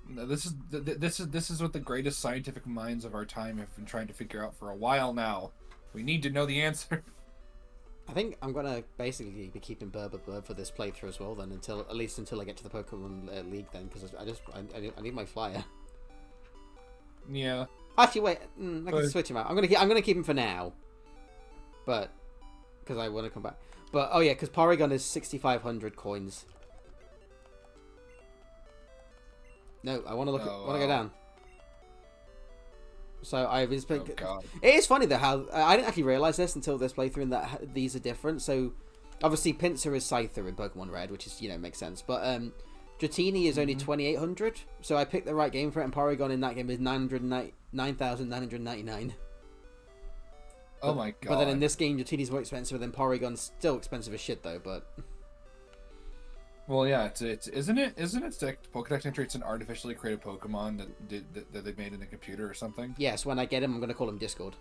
No, this is what the greatest scientific minds of our time have been trying to figure out for a while now. We need to know the answer. I think I'm gonna basically be keeping Burb for this playthrough as well. Then at least until I get to the Pokemon League, then because I need my flyer. Yeah. Actually, wait, I can But- switch him out. I'm gonna keep him for now, but because I want to come back. But oh yeah, because Porygon is 6,500 coins. No, I want to look. Oh, Want to go wow. down. So I've been. Oh god. It is funny though how I didn't actually realize this until this playthrough and that these are different. So obviously Pinsir is Scyther in Pokemon Red, which is makes sense. But Dratini is only 2,800. So I picked the right game for it, and Porygon in that game is 9,999. Oh my god. But then in this game, Dratini's more expensive, than Porygon's still expensive as shit though. But Well, yeah, it's isn't it that Pokedex entry? It's an artificially created Pokemon that they made in the computer or something. yes, when I get him, I'm gonna call him Discord.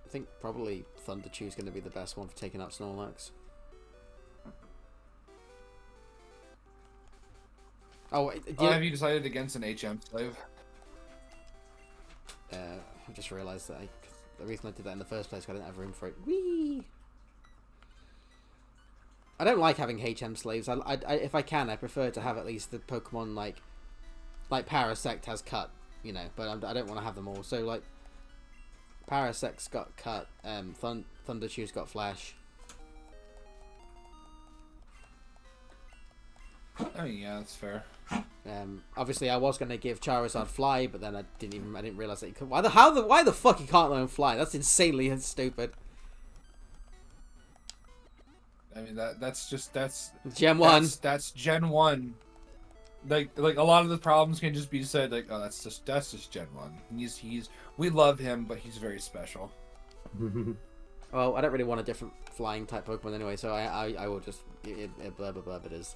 I think probably Thunderchew's going to be the best one for taking out Snorlax. Oh, wait, Have you decided against an HM slave? I just realised that the reason I did that in the first place, 'cause I didn't have room for it. Whee! I don't like having HM slaves. If I can, I prefer to have at least the Pokemon like Parasect has cut, but I don't want to have them all. So like, Parasect's got cut. Thunderchew's got Flash. I mean, yeah, that's fair. Obviously, I was gonna give Charizard Fly, but then I didn't realize that he could. Why the fuck he can't learn Fly? That's insanely stupid. I mean, that's Gen 1. That's Gen 1. Like a lot of the problems can just be said like, oh, that's just Gen 1. We love him, but he's very special. Well, I don't really want a different flying type Pokemon anyway, so I will just blah blah blah. It is.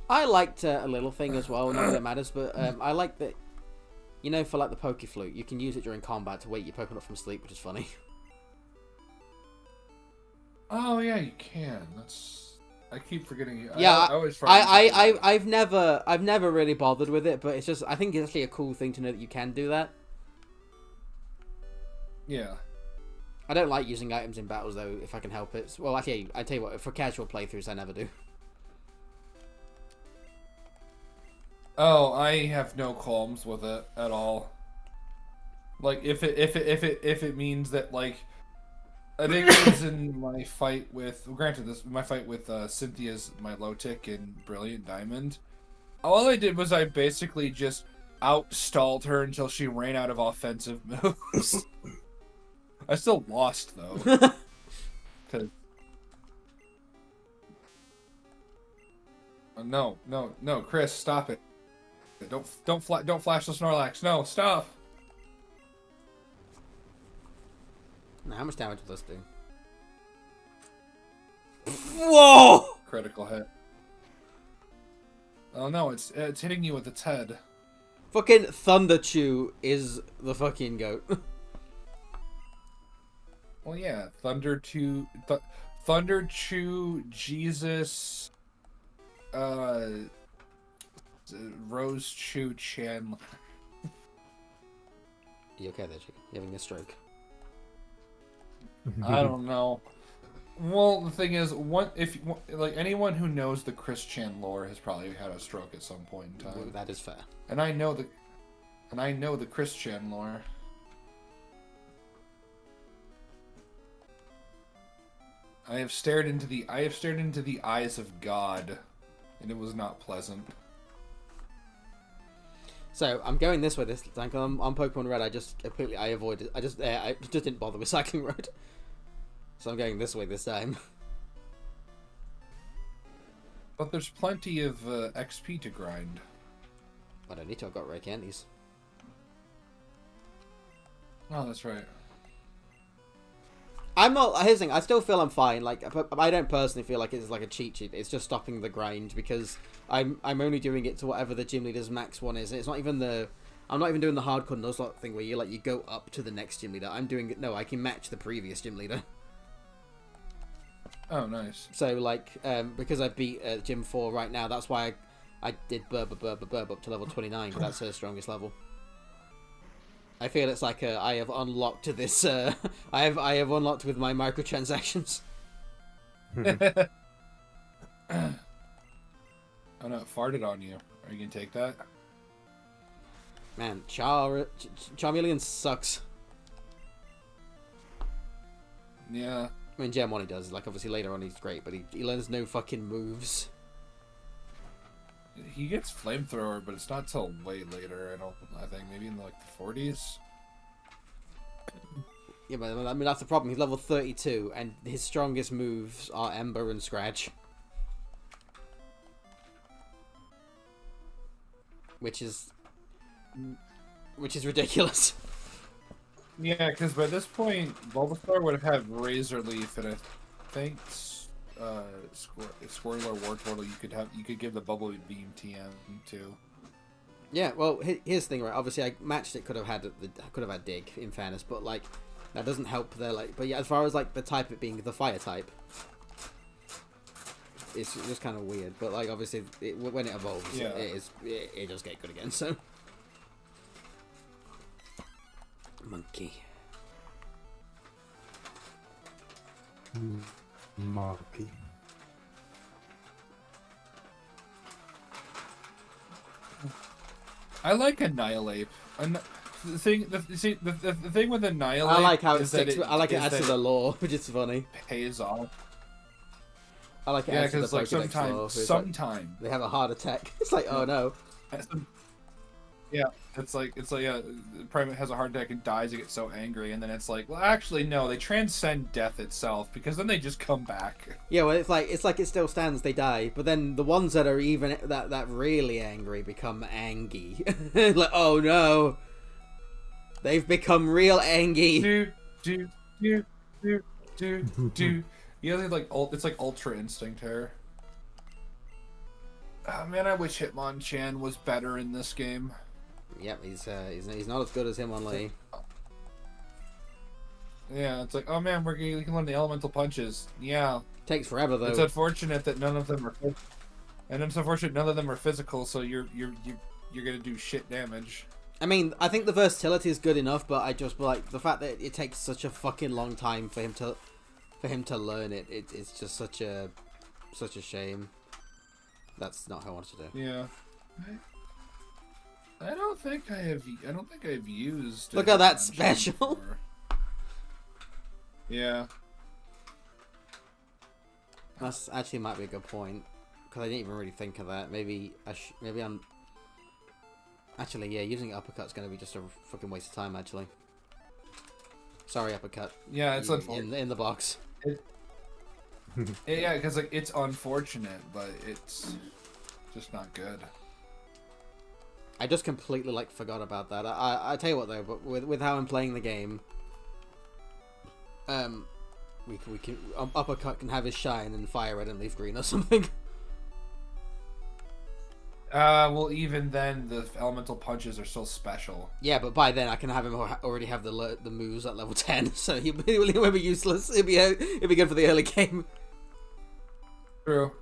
I liked a little thing as well, not that it matters, but I like that, for like the Pokeflute, you can use it during combat to wake your Pokemon up from sleep, which is funny. Oh yeah, you can. I keep forgetting. Yeah, I always forget. I've never really bothered with it, but I think it's actually a cool thing to know that you can do that. Yeah. I don't like using items in battles though, if I can help it. Well, actually, I tell you what, for casual playthroughs, I never do. Oh, I have no qualms with it at all. Like if it means that like, I think it was in my fight with. Granted, my fight with Cynthia's Milotic and Brilliant Diamond. All I did was I basically just outstalled her until she ran out of offensive moves. I still lost though. 'Cause- No, Chris, stop it. Don't flash the Snorlax. No, stop. Now, how much damage will this do? Whoa! Critical hit. Oh no, it's hitting you with its head. Fucking Thunderchew is the fucking goat. Well, yeah, Thunderchew, Jesus, Rose Chew Chan. You okay there, chicken? You having a stroke? I don't know. Well, the thing is, like anyone who knows the Chris Chan lore has probably had a stroke at some point in time. Well, that is fair. And I know the Chris Chan lore. I have stared into the eyes of God, and it was not pleasant. So I'm going this way this time. On Pokemon Red, I just didn't bother with Cycling Road. So I'm going this way this time. But there's plenty of XP to grind. I don't need to. I've got rare candies. Oh, that's right. I'm not. Here's the thing. I still feel I'm fine. Like, I don't personally feel like it's like a cheat sheet. It's just stopping the grind because I'm only doing it to whatever the gym leader's max one is. It's not even the. I'm not even doing the hardcore Nuzlocke thing where you go up to the next gym leader. I'm doing it. No, I can match the previous gym leader. Oh, nice. So like, because I beat Gym 4 right now, that's why I did Burb up to level 29 because that's her strongest level. I feel it's like I have unlocked this. I have unlocked with my microtransactions. Oh no, it farted on you. Are you gonna take that? Man, Charmeleon sucks. Yeah. I mean, Gen 1 he does. Like, obviously later on he's great, but he learns no fucking moves. He gets flamethrower, but it's not till way later. I think maybe in like the 40s. Yeah, but I mean that's the problem. He's level 32, and his strongest moves are Ember and Scratch, which is ridiculous. Yeah, because by this point, Bulbasaur would have had Razor Leaf, and I think Squirtle or Wartortle you could give the Bubble Beam TM to. Yeah, well, here's the thing, right? Obviously, I matched it. Could have had Dig, in fairness, but like that doesn't help. But yeah, as far as like the type, it being the Fire type, it's just kind of weird. But like obviously, when it evolves, yeah. it does get good again. So, monkey. Monkey. I like Annihilate. The thing with Annihilate. I like how it is that sticks. I like it adds to the lore, which is funny. Pays off. I like it Yeah, adds to the because like Pokédex lore. sometimes They have a heart attack. It's like, oh no. Yeah, it's like Primate has a heart attack and dies. He gets so angry, and then it's like, well, actually, no. They transcend death itself because then they just come back. Yeah, well, it's like it still stands. They die, but then the ones that are even that really angry become angy. Like, oh no, they've become real angy. Do. Yeah, it's like Ultra Instinct here. Oh, man, I wish Hitmonchan was better in this game. Yep, he's not as good as him on Lee. Yeah, it's like, oh man, you can learn the elemental punches. Yeah, Takes forever though. it's unfortunate that none of them are physical. So you're gonna do shit damage. I mean, I think the versatility is good enough, but I just like the fact that it takes such a fucking long time for him to learn it. It's just such a shame. That's not how I wanted to do. Yeah. I don't think I've used. Look at that Hitmonchan special. before. Yeah. That's actually might be a good point because I didn't even really think of that. Maybe I'm. Actually, yeah, using uppercut's going to be just a fucking waste of time. Actually, sorry, uppercut. Yeah, it's in the box. Yeah, because like it's unfortunate, but it's just not good. I just completely like forgot about that. I tell you what though, but with how I'm playing the game, we can uppercut can have his shine and fire red and leaf green or something. Well, even then, the elemental punches are still special. Yeah, but by then I can have him already have the moves at level 10, so he will be useless. It'll be good for the early game. True.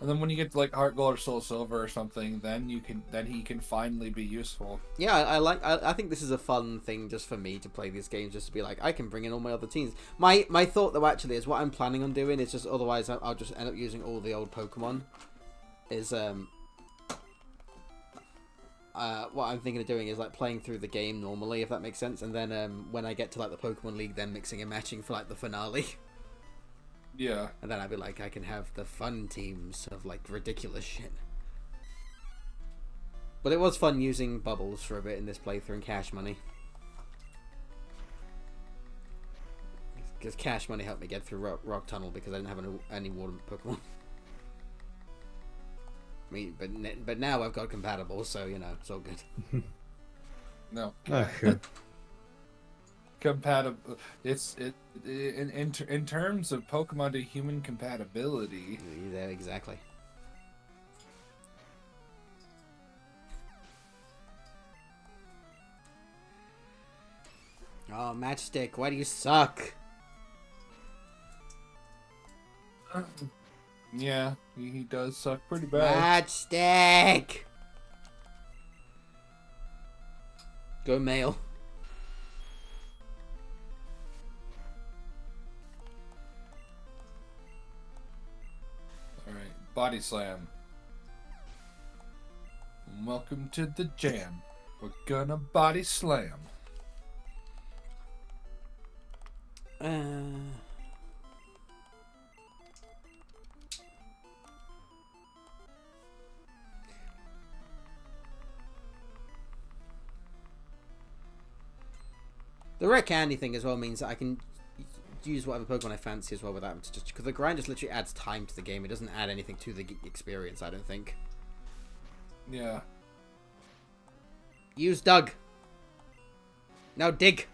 And then when you get to like Heart Gold or Soul Silver or something, then he can finally be useful. Yeah, I think this is a fun thing just for me to play these games, just to be like, I can bring in all my other teams. My thought though actually is what I'm planning on doing is just otherwise I'll just end up using all the old Pokemon. Is what I'm thinking of doing is like playing through the game normally, if that makes sense, and then when I get to like the Pokemon League, then mixing and matching for like the finale. Yeah. And then I'd be like, I can have the fun teams of like ridiculous shit. But it was fun using bubbles for a bit in this playthrough and Cash Money. Because Cash Money helped me get through Rock Tunnel because I didn't have any water Pokemon. I mean, but now I've got compatible, so you know, it's all good. No. Oh, sure. Compatible. In terms of Pokemon to human compatibility. Yeah, exactly. Oh, Matchstick, why do you suck? Yeah, he does suck pretty bad. Matchstick! Go male. Alright, Body Slam. Welcome to the jam. We're gonna Body Slam. The rare candy thing as well means that I can use whatever Pokemon I fancy as well without having to just... Because the grind just literally adds time to the game. It doesn't add anything to the experience, I don't think. Yeah. Use Doug. Now dig.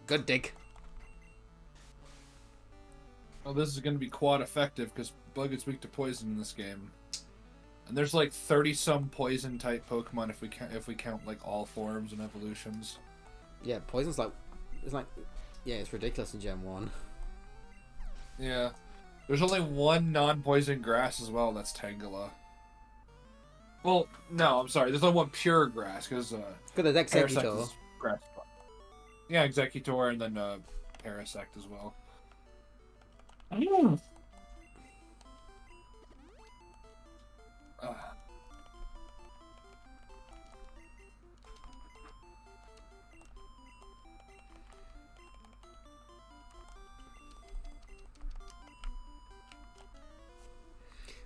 Good dig. Well, this is going to be quad effective because Bug is weak to poison in this game, and there's like 30-some poison type Pokemon if we count like all forms and evolutions. Yeah, poison's like, yeah, it's ridiculous in Gen 1. Yeah, there's only one non-poison grass as well. That's Tangela. Well, no, I'm sorry. There's only one pure grass because Good, the Exeggutor. Grass. Yeah, Exeggutor and then Parasect as well.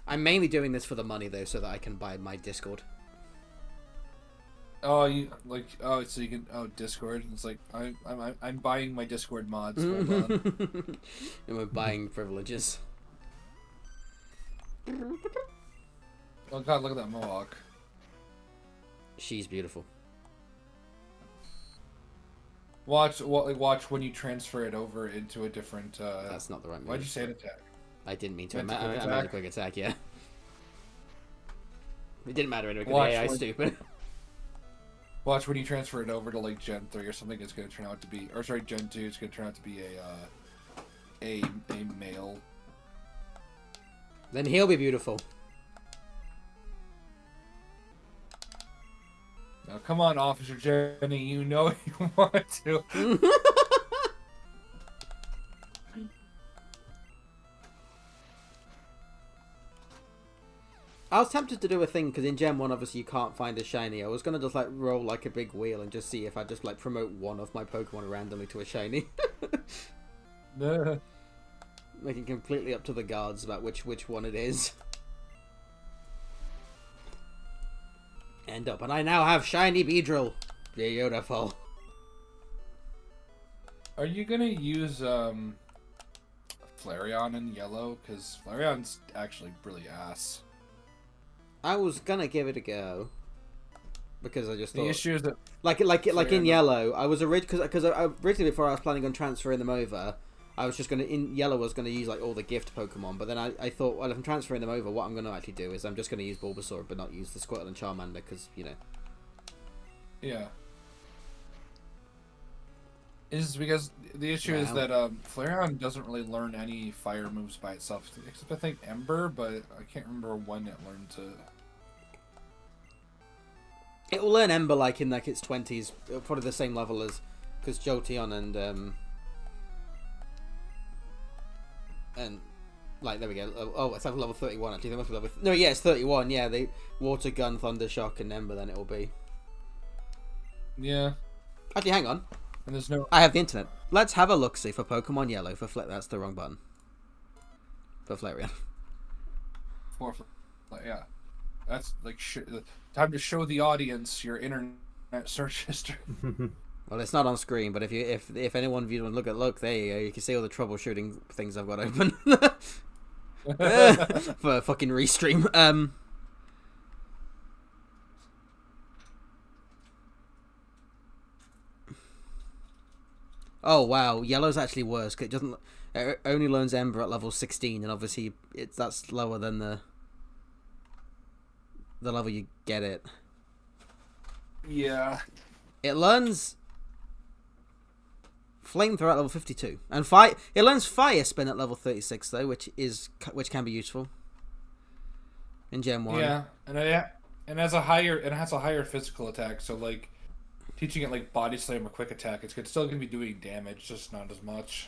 I'm mainly doing this for the money though, so that I can buy my Discord. Oh, you like? Oh, so you can? Oh, Discord. It's like I'm buying my Discord mods. Hold on. And we're buying privileges. Oh God, look at that Mohawk. She's beautiful. Watch when you transfer it over into a different. That's not the right move. Why'd you say an attack? I didn't mean to. I Meant meant to a attack? quick attack, yeah. It didn't matter anyway, because Watch AI is when- stupid. Watch when you transfer it over to like Gen 3 or something. It's gonna turn out to be, or sorry, Gen 2. It's gonna turn out to be a male. Then he'll be beautiful. Now come on, Officer Jenny. You know you want to. I was tempted to do a thing because in Gen 1 obviously you can't find a shiny. I was gonna just like roll like a big wheel and just see if I just like promote one of my Pokemon randomly to a shiny. Nah. Make it completely up to the gods about which one it is. End up, and I now have shiny Beedrill. Beautiful. Are you gonna use Flareon in yellow? Because Flareon's actually really ass. I was gonna give it a go. because I just The thought issue is that like in Fair yellow, I was originally because originally before I was planning on transferring them over, I was just in yellow I was gonna use like all the gift Pokemon, but then I thought, well, if I'm transferring them over, what I'm gonna actually do is I'm just gonna use Bulbasaur but not use the Squirtle and Charmander because yeah. Is because the issue is Wow. that Flareon doesn't really learn any fire moves by itself, except I think Ember, but I can't remember when it learned to. It will learn Ember like in like its 20s, probably the same level as because Jolteon and like there we go. Oh, it's like level 31 actually. They must be level. No, yeah, it's 31. Yeah, they Water Gun, Thunder Shock, and Ember. Then it will be. Yeah, Actually, hang on. and there's no. I have the internet. Let's have a look see for Pokemon Yellow for That's the wrong button. For Flareon. Yeah, that's like time to show the audience your internet search history. Well, it's not on screen, but if anyone of you want to look, there you go. You can see all the troubleshooting things I've got open for fucking restream. Oh wow, Yellow's actually worse. 'Cause it only learns Ember at level 16, and obviously that's lower than the level you get it. Yeah. It learns Flamethrower at level 52, and it learns Fire Spin at level 36 though, which can be useful in Gen 1. Yeah, and it has a higher physical attack, so like teaching it like Body Slam or Quick Attack, it's still gonna be doing damage, just not as much.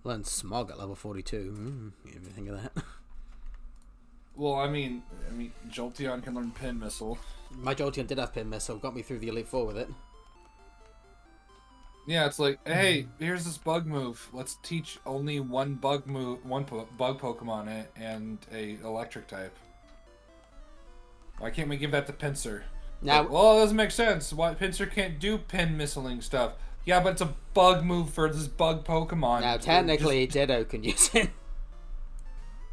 Learns Smog at level 42. You ever think of that? Well, I mean, Jolteon can learn Pin Missile. My Jolteon did have Pin Missile, got me through the Elite Four with it. Yeah, it's like, hey, here's this bug move. Let's teach only one bug bug Pokemon it, and a electric type. Why can't we give that to Pinsir? Now, Like, well, it doesn't make sense. Why Pinsir can't do pin missiling stuff? Yeah, but it's a bug move for this bug Pokemon. now technically Ditto can use it.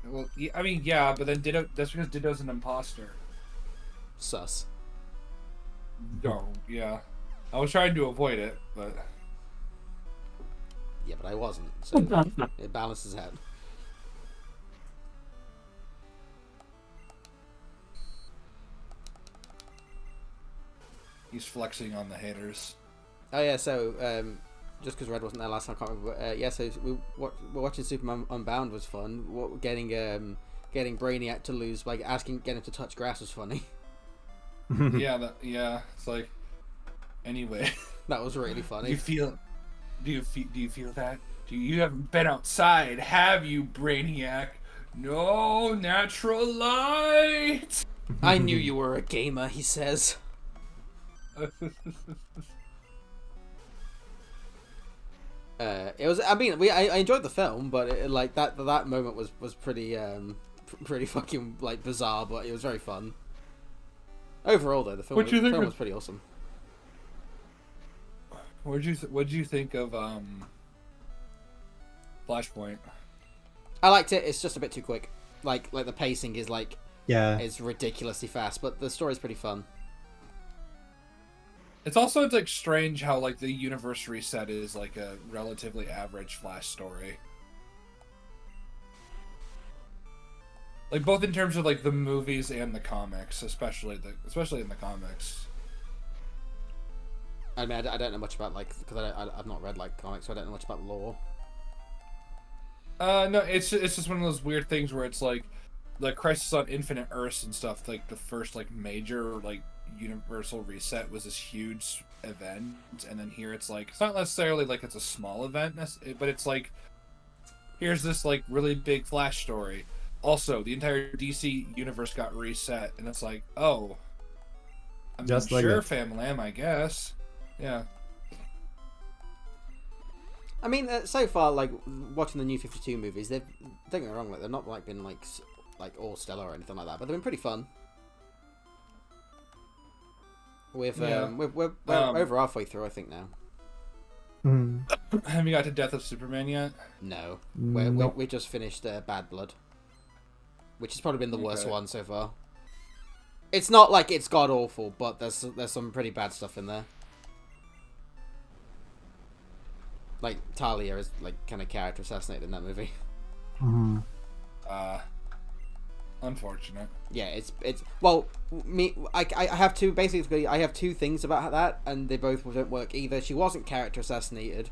Well, yeah, I mean, yeah, but then Ditto. That's because Ditto's an imposter. Sus. No, yeah. I was trying to avoid it, but Yeah, but I wasn't, so it balances out. he's flexing on the haters. Oh yeah, so just because Red wasn't there last time, I can't remember. But, yeah, so we're watching Superman Unbound was fun. Getting Brainiac to lose by getting him to touch grass was funny. Yeah, it's like. Anyway, That was really funny. do you feel that? You haven't been outside, have you, Brainiac? No, natural light. I knew you were a gamer, he says. It was. I mean, I enjoyed the film, but like that moment was pretty pretty fucking like bizarre, but it was very fun. Overall, though, the film was pretty awesome. What did you think of Flashpoint? I liked it. It's just a bit too quick. Like the pacing is Yeah. ridiculously fast, but the story's pretty fun. It's also like strange how like the universe reset is like a relatively average Flash story. Like both in terms of like the movies and the comics, especially in the comics. I mean, I don't know much about because I've not read comics, so I don't know much about lore. No, it's just one of those weird things where it's like the Crisis on Infinite Earths and stuff. Like the first like major like universal reset was this huge event, and then here it's like it's not necessarily like it's a small event, but it's like here's this like really big Flash story. Also, the entire DC universe got reset, and it's like, oh, I mean, Just like sure, that. Fam-Lam, I guess. Yeah. I mean, so far, like watching the New 52 movies, don't get me wrong, like they're not been like all stellar or anything like that, but they've been pretty fun. We're over halfway through, I think now. Have you got to Death of Superman yet? No, No. we just finished Bad Blood, which has probably been the worst Okay. one so far. It's not like it's god awful, but there's some pretty bad stuff in there. Like Talia is like kind of character assassinated in that movie. Mhm. Unfortunate. Yeah, it's well, I have two basically. I have two things about that, and they both don't work. Either she wasn't character assassinated,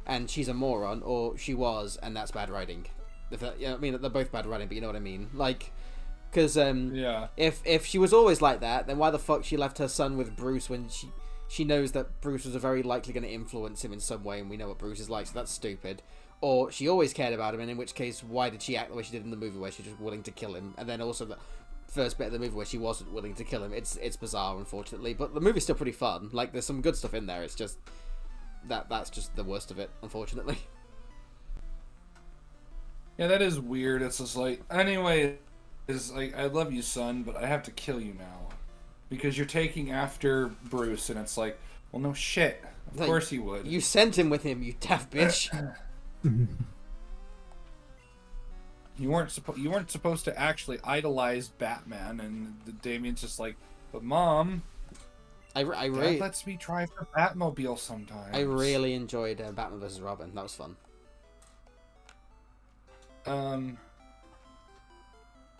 and she's a moron, or she was, and that's bad writing. If that, I mean, they're both bad writing, but you know what I mean. Like, because Yeah. if she was always like that, then why the fuck she left her son with Bruce when she knows that Bruce was very likely going to influence him in some way, and we know what Bruce is like, so that's stupid. Or she always cared about him, and in which case, why did she act the way she did in the movie, where she's just willing to kill him? And then also the first bit of the movie where she wasn't willing to kill him. It's bizarre, unfortunately, but the movie's still pretty fun. Like, there's some good stuff in there. It's just that's just the worst of it, unfortunately. Yeah, that is weird. It's just like, anyway, is like, I love you, son, but I have to kill you now because you're taking after Bruce, and it's like, well, no shit. Of Like, course he would. You sent him with him, you daft bitch. You weren't supposed to actually idolize Batman, and Damien's just like, but Mom, I Dad really lets me drive the Batmobile sometimes. I really enjoyed Batman vs Robin. That was fun.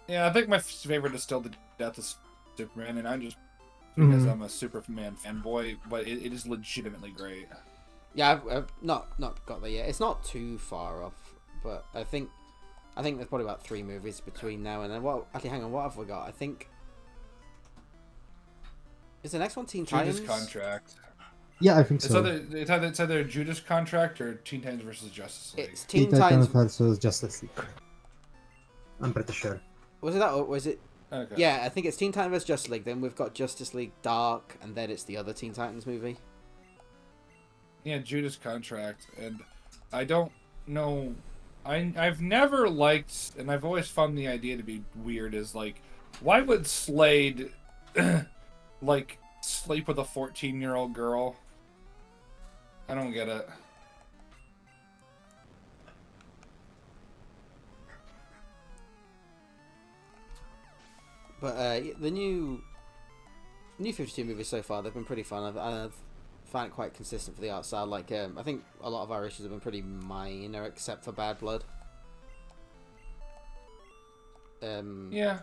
Yeah, I think my favorite is still the death of Superman, and I'm just because I'm a Superman fanboy, but it is legitimately great. Yeah, I've not got there yet. It's not too far off, but I think there's probably about 3 movies between now and then. What? Actually, hang on. What have we got? I think is the next one Teen Judas Titans? Contract. Yeah, I think It's so. either Judas Contract or Teen Titans versus Justice League. It's Teen Teen Titans Titans. versus Justice League. I'm pretty sure. Was it that? Or was it? Okay. Yeah, I think it's Teen Titans vs Justice League. Then we've got Justice League Dark, and then it's the other Teen Titans movie. Yeah, Judas Contract, and I don't know. I've never liked, and I've always found the idea to be weird. Is like, why would Slade, like, sleep with a 14-year-old girl? I don't get it. But the new 52 movies so far, they've been pretty fun. I've found it quite consistent for the art style. Like, I think a lot of our issues have been pretty minor, except for Bad Blood. Yeah.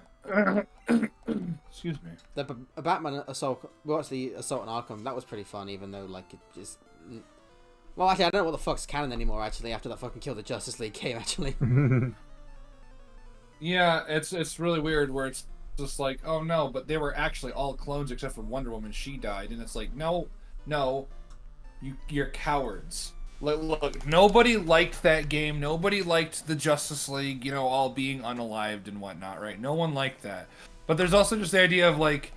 Excuse me. The Batman Assault. We watched the Assault on Arkham. That was pretty fun, even though like it just. Well, actually, I don't know what the fuck's canon anymore. Actually, after that fucking Kill the Justice League game, actually. Yeah, it's really weird where it's just like, oh no, but they were actually all clones except for Wonder Woman. She died, and it's like, no, you're cowards. Look, nobody liked that game. Nobody liked the Justice League, you know, all being unalived and whatnot, right? No one liked that. But there's also just the idea of like,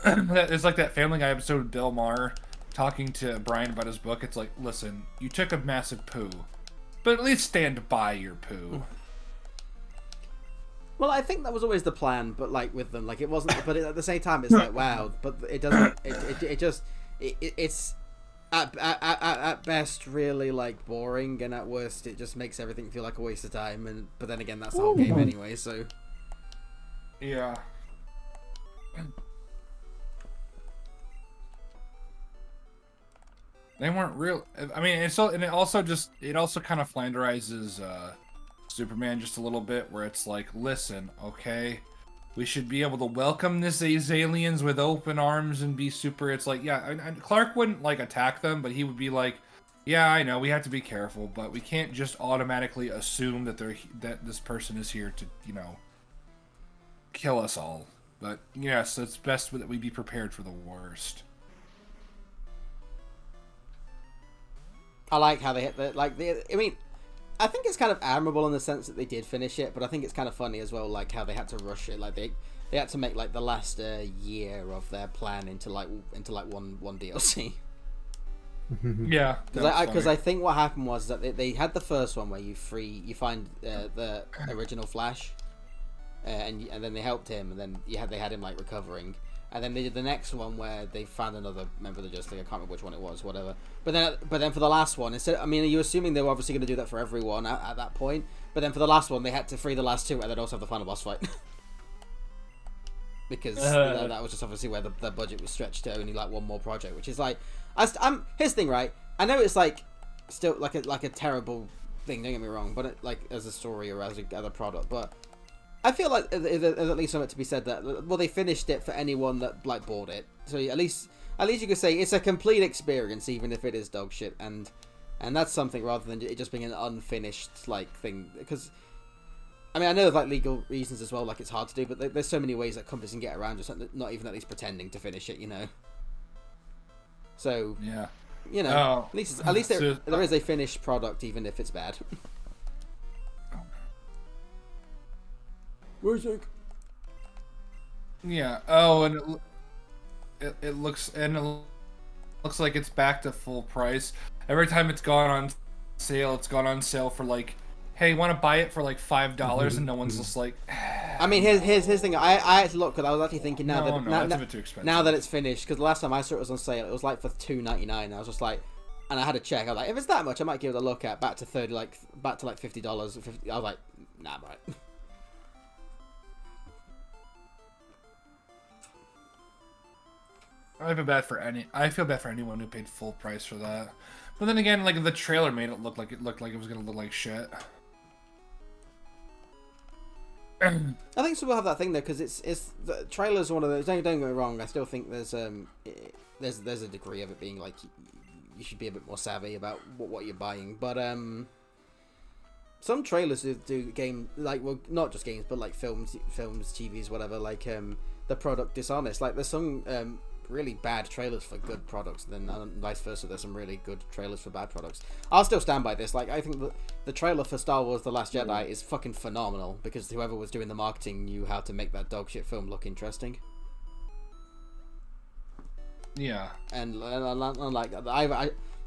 it's like that Family Guy episode of Bill Maher talking to Brian about his book. It's like, listen, you took a massive poo, but at least stand by your poo. Well, I think that was always the plan, but like with them, like it wasn't. But at the same time, it's like wow. But it doesn't. It's at best really like boring, and at worst it just makes everything feel like a waste of time. And but then again, that's the whole game anyway. So Yeah. They weren't real. I mean, it also kind of flanderizes Superman just a little bit, where it's like, listen, okay, we should be able to welcome these aliens with open arms and be super. It's like, yeah, and Clark wouldn't like attack them, but he would be like, yeah, I know we have to be careful, but we can't just automatically assume that this person is here to, you know, kill us all. But yes, it's best that we be prepared for the worst. I like how they hit the like the. I mean, I think it's kind of admirable in the sense that they did finish it, but I think it's kind of funny as well, like how they had to rush it. Like they had to make like the last year of their plan into one DLC. Yeah, Because I think what happened was that they had the first one where you find the original Flash, and then they helped him, and then they had him like recovering, and then they did the next one where they found another member of the Justice League. I can't remember which one it was, whatever. But then for the last one, instead, I mean, you're assuming they were obviously going to do that for everyone at that point. But then for the last one, they had to free the last two, and then also have the final boss fight. because that was just obviously where the budget was stretched to only like one more project, which is like, here's the thing, right? I know it's like still like a terrible thing. Don't get me wrong, but like as a story or as a product, but I feel like there's at least something to be said that they finished it for anyone that like bought it. So at least you could say it's a complete experience, even if it is dog shit, and that's something rather than it just being an unfinished like thing. Because I mean, I know there's like legal reasons as well, like it's hard to do, but there's so many ways that companies can get around just not even at least pretending to finish it, you know. So yeah, you know, at least there is a finished product, even if it's bad. Where's it? Yeah. Oh, and it looks like it's back to full price. Every time it's gone on sale, it's gone on sale for like, hey, want to buy it for like $5, and no one's just like. I mean, here's the thing. I had to look because I was actually thinking now that's a bit too expensive. Now that it's finished, because the last time I saw it was on sale, it was like for $2.99. I was just like, and I had to check. I was like, if it's that much, I might give it a look at. Back to $50. I was like, nah, I'm right. I feel bad for anyone who paid full price for that. But then again, like the trailer made it look like it was gonna look like shit. I think some will have that thing though, because it's the trailer's one of those. Don't get me wrong. I still think there's a degree of it being like you should be a bit more savvy about what you're buying. But some trailers do game like, well, not just games, but like films, TVs, whatever. Like the product dishonest. Like there's some really bad trailers for good products, and then vice versa. There's some really good trailers for bad products. I'll still stand by this. Like I think the trailer for Star Wars: The Last Jedi is fucking phenomenal because whoever was doing the marketing knew how to make that dog shit film look interesting. Yeah. And like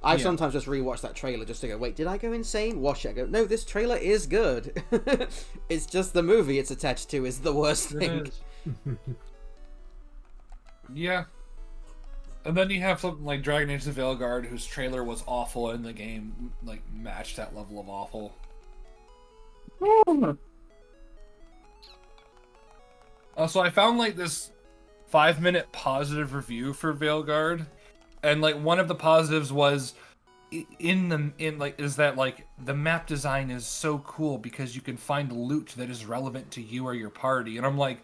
I sometimes just rewatch that trailer just to go, wait, did I go insane? Watch it. I go, no, this trailer is good. It's just the movie it's attached to is the worst thing. Yeah. And then you have something like Dragon Age the Veilguard, whose trailer was awful, and the game like matched that level of awful. So I found like this 5-minute positive review for Veilguard, and like one of the positives was is that like the map design is so cool because you can find loot that is relevant to you or your party, and I'm like,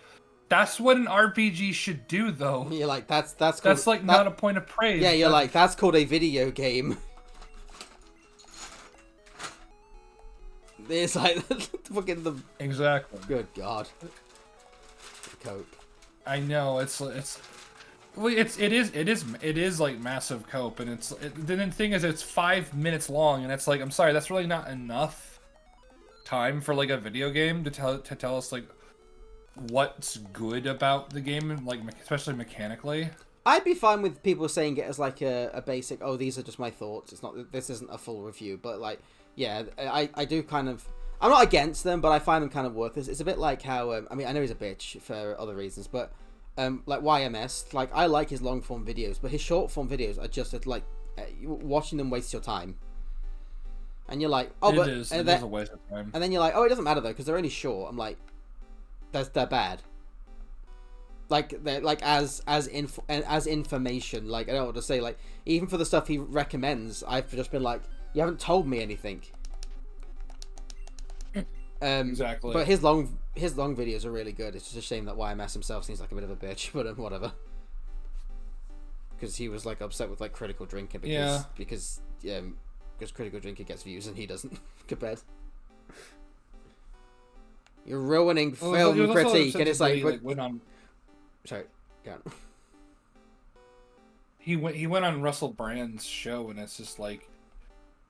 that's what an RPG should do, though. You're like, that's called, that's like not a point of praise. Yeah, you're like, that's called a video game. It's like fucking the exactly. Good God. Cope. I know it is like massive cope, and the thing is it's 5 minutes long, and it's like, I'm sorry, that's really not enough time for like a video game to tell us like what's good about the game, like especially mechanically. I'd be fine with people saying it as like a basic, oh, these are just my thoughts. It's not, this isn't a full review, but like, yeah, I do kind of, I'm not against them, but I find them kind of worthless. It's a bit like how, I mean, I know he's a bitch for other reasons, but like YMS, like I like his long form videos, but his short form videos are just like watching them waste your time. And you're like, oh, but it is a waste of time. And then you're like, oh, it doesn't matter though because they're only short. I'm like, they're bad. Like they're like as information. Like I don't know what to say. Like even for the stuff he recommends, I've just been like, you haven't told me anything. Exactly. But his long videos are really good. It's just a shame that YMS himself seems like a bit of a bitch. But whatever. Because he was like upset with like Critical Drinker because Critical Drinker gets views and he doesn't. Compared. You're ruining film critique, and it's like went on. Sorry, yeah. He went on Russell Brand's show, and it's just like,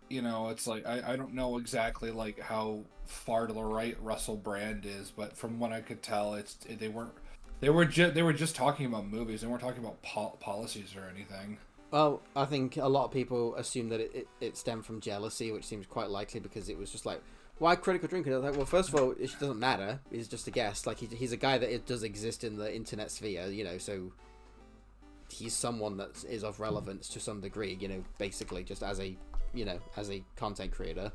you know, it's like I don't know exactly like how far to the right Russell Brand is, but from what I could tell, they were just talking about movies. They weren't talking about policies or anything. Well, I think a lot of people assume that it stemmed from jealousy, which seems quite likely because it was just like, why Critical Drinker? I was like, well, first of all, it doesn't matter. He's just a guest. Like he's a guy that it does exist in the internet sphere, you know. So he's someone that is of relevance to some degree, you know. Basically, just as a content creator.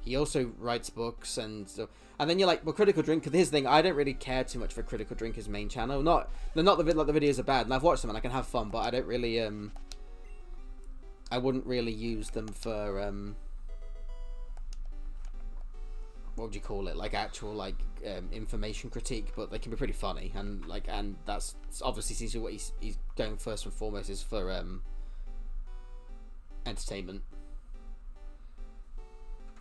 He also writes books and so. And then you're like, well, Critical Drink. Because here's the thing, I don't really care too much for Critical Drinker's main channel. Not the videos are bad, and I've watched them and I can have fun, but I don't really I wouldn't really use them for what would you call it? Like actual like information critique, but they can be pretty funny and that's obviously seems to what he's going first and foremost is for entertainment.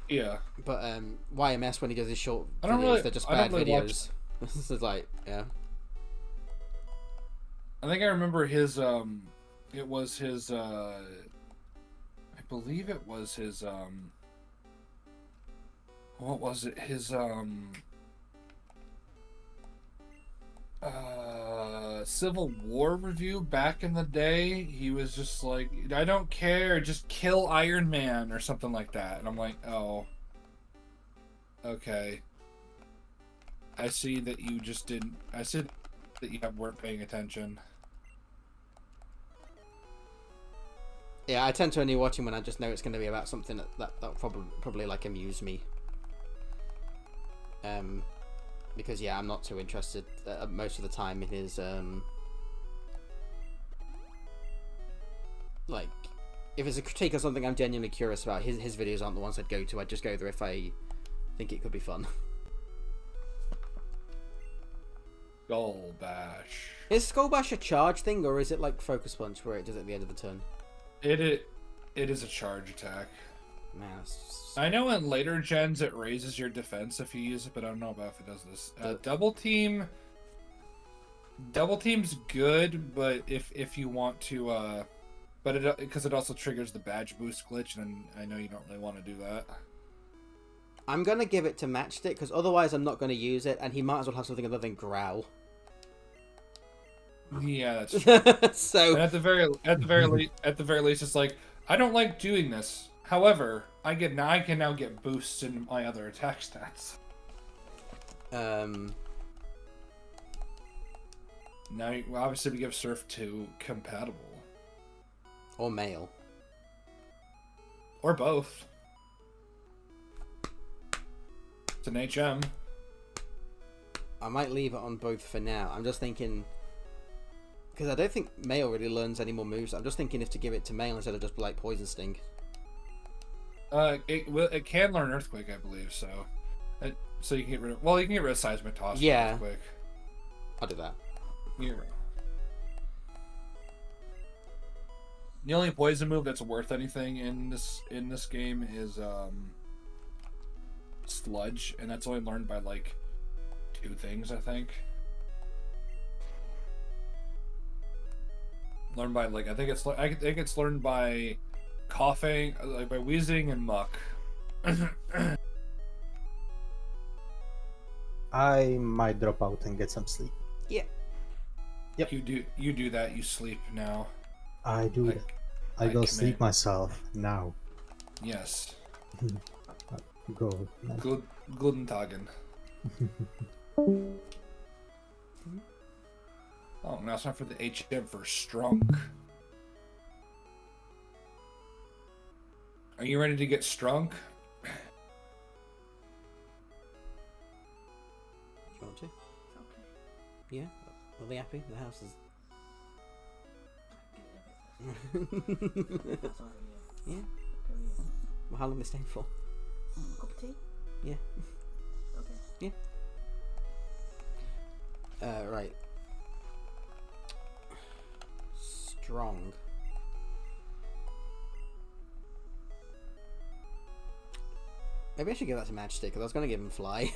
Yeah. But YMS when he does his short I don't videos, really- they're just I bad don't really watch- videos. This is like yeah. I think I remember his it was his I believe it was his what was it? His Civil War review back in the day. He was just like, I don't care, just kill Iron Man or something like that. And I'm like, oh, okay. I see that you just didn't. I see that you weren't paying attention. Yeah, I tend to only watch him when I just know it's going to be about something that probably like amuse me. Because yeah, I'm not too interested most of the time in his like if it's a critique of something I'm genuinely curious about. His videos aren't the ones I'd go to. I'd just go there if I think it could be fun. Skull Bash. Is Skull Bash a charge thing or is it like Focus Punch where it does it at the end of the turn? It is a charge attack. Man, I know in later gens it raises your defense if you use it, but I don't know about if it does this. The- Double team's good, but if you want to, but it because it also triggers the badge boost glitch, and I know you don't really want to do that. I'm gonna give it to Matchstick because otherwise I'm not gonna use it, and he might as well have something other than Growl. Yeah, that's true. So And at the very least, it's like I don't like doing this. However, I can now get boosts in my other attack stats. Now, obviously, we give Surf to compatible. or male. Or both. It's an HM. I might leave it on both for now. I'm just thinking because I don't think male really learns any more moves. I'm just thinking if to give it to male instead of just like Poison Sting. It can learn Earthquake, I believe. So you can get rid of. Well, you can get rid of Seismic Toss. Yeah. Earthquake. I'll do that. Yeah. The only poison move that's worth anything in this game is Sludge, and that's only learned by like 2 things, I think. Learned by like I think it's learned by coughing, like by wheezing and muck. I might drop out and get some sleep. Yeah. Yep. You do that. You sleep now. I do that. I I will command. sleep myself now. Yes. Go. Guten Tagen. Oh, now it's time for the HM for Strunk. Are you ready to get Strunk? You want to? Okay. Yeah. Are they happy? The house is. That's all Yeah. yeah. Well, how long are they staying for? Cup of tea? Yeah. Okay. Right. Strong. Maybe I should give that to Matchstick because I was going to give him Fly.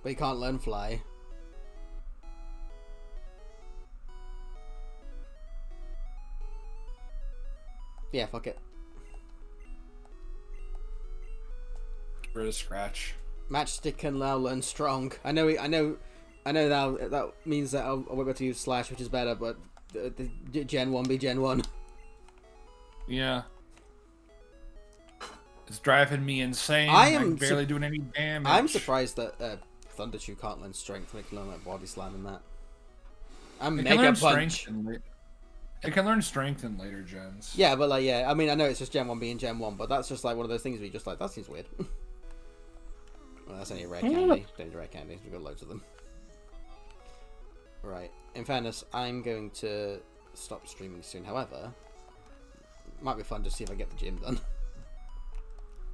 But he can't learn Fly. Yeah, fuck it. Get rid of Scratch. Matchstick can now learn Strong. I know now that means that I'll be able to use Slash, which is better, but the Gen 1 be Gen 1. Yeah. It's driving me insane. I am I'm barely doing any damage. I'm surprised that Thundershoe can't learn Strength and it can learn like Body Slam and that. And It can Mega learn Punch. strength. It can learn strength in later gens. Yeah, but like, yeah, I mean, I know it's just Gen 1 being Gen 1, but that's just like one of those things where you're just like, that seems weird. Well, that's only a rare candy. Don't do rare candies. We've got loads of them. Right. In fairness, I'm going to stop streaming soon. However, might be fun to see if I get the gym done.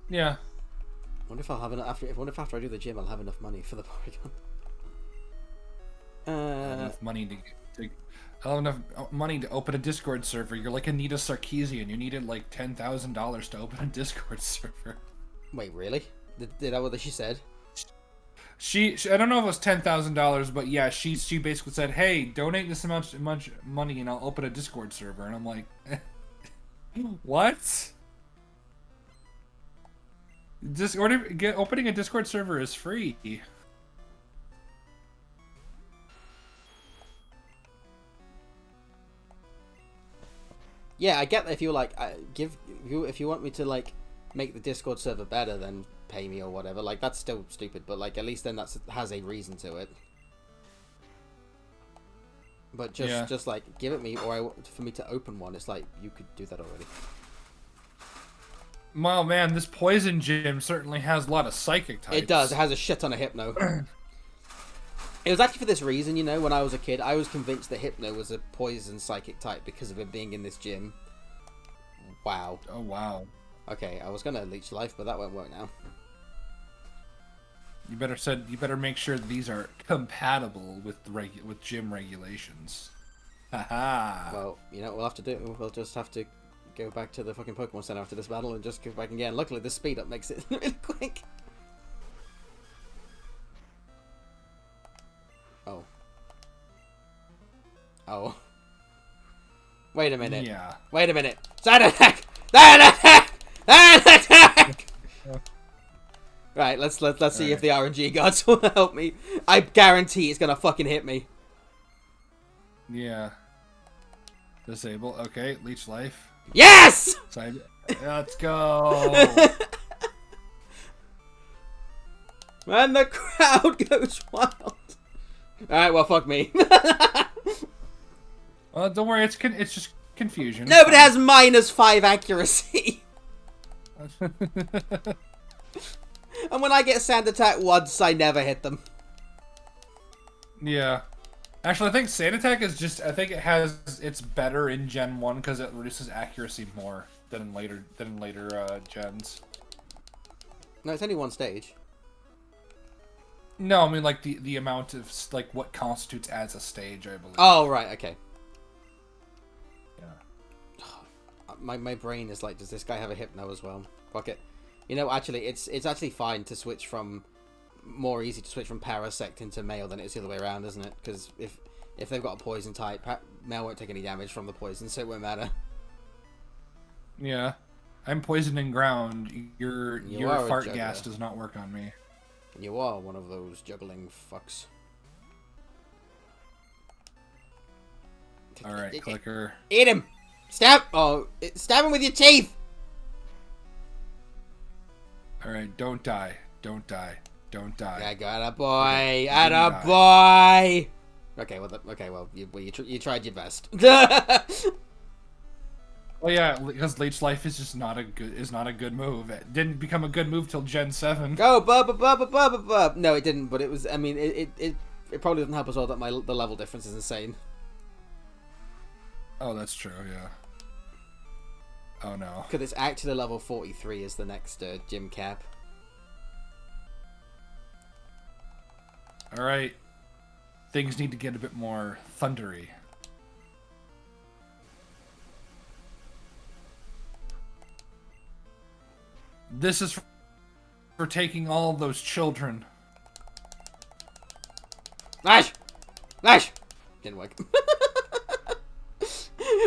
Yeah. Wonder if I'll have enough after I do the gym, I'll have enough money for the Porygon. Enough money I don't have enough money to open a Discord server. You're like Anita Sarkeesian. You needed like $10,000 to open a Discord server. Wait, really? Did that what she said? She I don't know if it was $10,000, but yeah, she basically said, "Hey, donate this much money and I'll open a Discord server." And I'm like, what? Opening a Discord server is free. Yeah, I get that if you like if you want me to like make the Discord server better, then pay me or whatever. Like that's still stupid, but like at least then has a reason to it. But just like give it me, or for me to open one, it's like you could do that already. Well, man, this poison gym certainly has a lot of psychic types. It does. It has a shit ton of Hypno. It was actually for this reason, you know, when I was a kid, I was convinced that Hypno was a poison psychic type because of it being in this gym. Wow. Oh, wow. Okay, I was gonna leech life, but that won't work now. You better make sure that these are compatible with with gym regulations. Haha. Well, you know what we'll have to do? We'll just have to go back to the fucking Pokemon Center after this battle and just go back again. Luckily, the speed up makes it really quick. Oh. Oh. Wait a minute. Yeah. Wait a minute. Side attack! Side attack! Side attack! Right, let's see if the RNG gods will help me. I guarantee it's gonna fucking hit me. Yeah. Disable. Okay, leech life. Yes! Let's go. And the crowd goes wild. Alright, well, fuck me. Well, don't worry, it's just confusion. No, but it has -5 accuracy. And when I get sand attack once, I never hit them. Yeah. Actually, I think Sand Attack is just... I think it's better in Gen 1 because it reduces accuracy more than in later gens. No, it's only one stage. No, I mean, like, the amount of, like, what constitutes as a stage, I believe. Oh, right, okay. Yeah. My brain is like, does this guy have a Hypno as well? Fuck it. You know, actually, it's actually fine to switch from... more easy to switch from Parasect into Male than it is the other way around, isn't it? Because if they've got a poison type, Male won't take any damage from the poison, so it won't matter. Yeah. I'm poisoning ground. Your are a fart juggler. gas does not work on me. You are one of those juggling fucks. Alright, clicker. Eat him! Stab! Oh, stab him with your teeth! Alright, don't die. Don't die. Don't die. Yeah, got a boy! Atta boy! Okay, well, you tried your best. Well, yeah, because Leech Life is just not a good move. It didn't become a good move till Gen 7. Go, bub. No, it didn't, but it was, I mean, it probably doesn't help as well that the level difference is insane. Oh, that's true, yeah. Oh, no. Because it's actually level 43 is the next gym cap. Alright. Things need to get a bit more thundery. This is for taking all those children. Lash! Didn't work.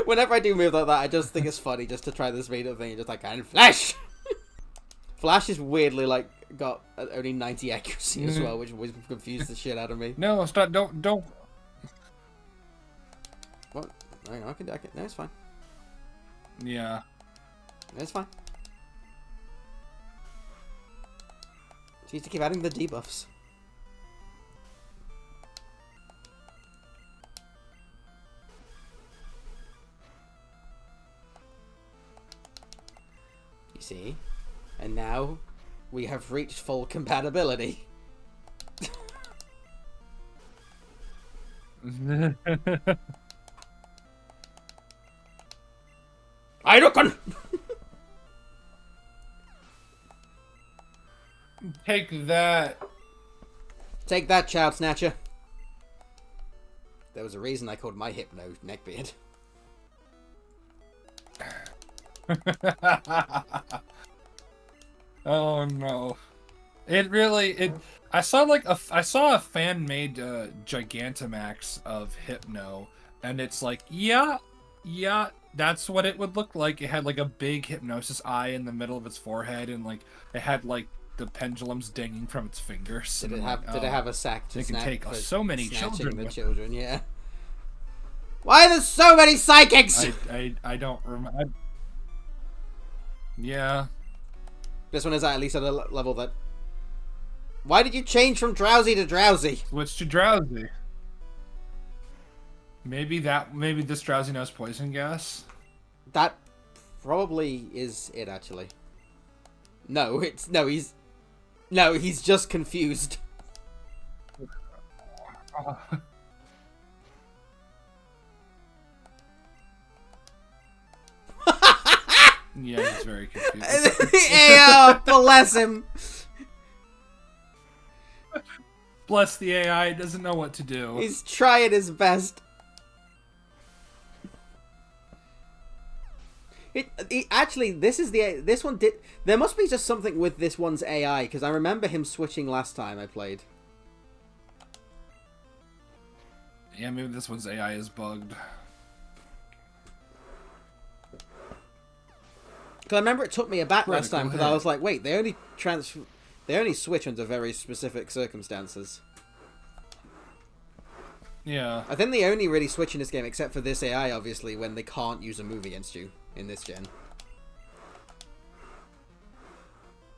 Whenever I do move like that, I just think it's funny just to try this speed-up thing and just like, and Flash! Flash is weirdly like got only 90 accuracy as well, which always confused the shit out of me. No, stop! Don't. What? Hang on, I can. No, it's fine. Yeah. No, it's fine. She needs to keep adding the debuffs. You see, and now We have reached full compatibility. Iroken! Take that. Take that, Child Snatcher. There was a reason I called my Hypno Neckbeard. Oh no. I saw a fan made Gigantamax of Hypno, and it's like, yeah, that's what it would look like. It had like a big hypnosis eye in the middle of its forehead, and like it had like the pendulums dinging from its fingers. Did it have a sack to It can snap take for so many snatching children the with- children, yeah. Why are there so many psychics? I don't remember. Yeah. This one is at least at a level that... Why did you change from drowsy to drowsy? Switch to drowsy. Maybe this drowsy knows poison gas. That probably is it, actually. He's just confused. Yeah, he's very confused. Yeah, bless him. Bless the AI, it doesn't know what to do. He's trying his best. Actually, this one did. There must be just something with this one's AI, because I remember him switching last time I played. Yeah, maybe this one's AI is bugged. Because I remember it took me aback last Critical time, because I hit. was like, wait, they only switch under very specific circumstances. Yeah. I think they only really switch in this game, except for this AI, obviously, when they can't use a move against you in this gen.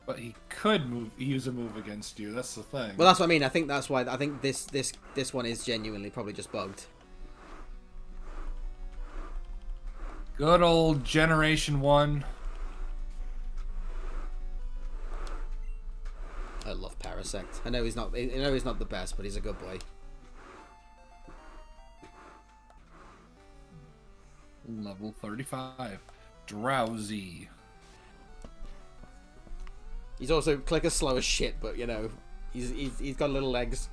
But he could use a move against you, that's the thing. Well, that's what I mean. I think that's why. I think this one is genuinely probably just bugged. Good old Generation 1. I love Parasect. I know he's not the best, but he's a good boy. Level 35. Drowsy. He's also clicker slow as shit, but you know, he's got little legs.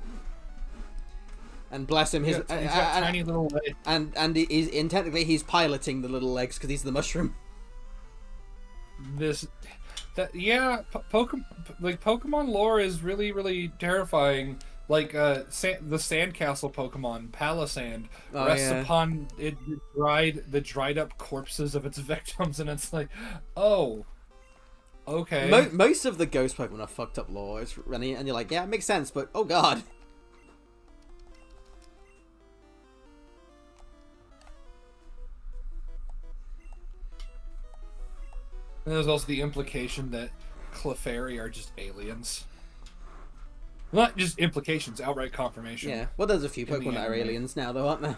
And bless him, He's got tiny little legs. and technically he's piloting the little legs because he's the mushroom. Pokemon lore is really terrifying. Like the sandcastle Pokemon Palisand rests upon the dried up corpses of its victims, and it's like, oh, okay. Most of the ghost Pokemon are fucked up lore. And you're like, yeah, it makes sense, but oh god. And there's also the implication that Clefairy are just aliens. Not just implications, outright confirmation. Yeah, well, there's a few In the Pokemon that are anime. aliens now, though, aren't there?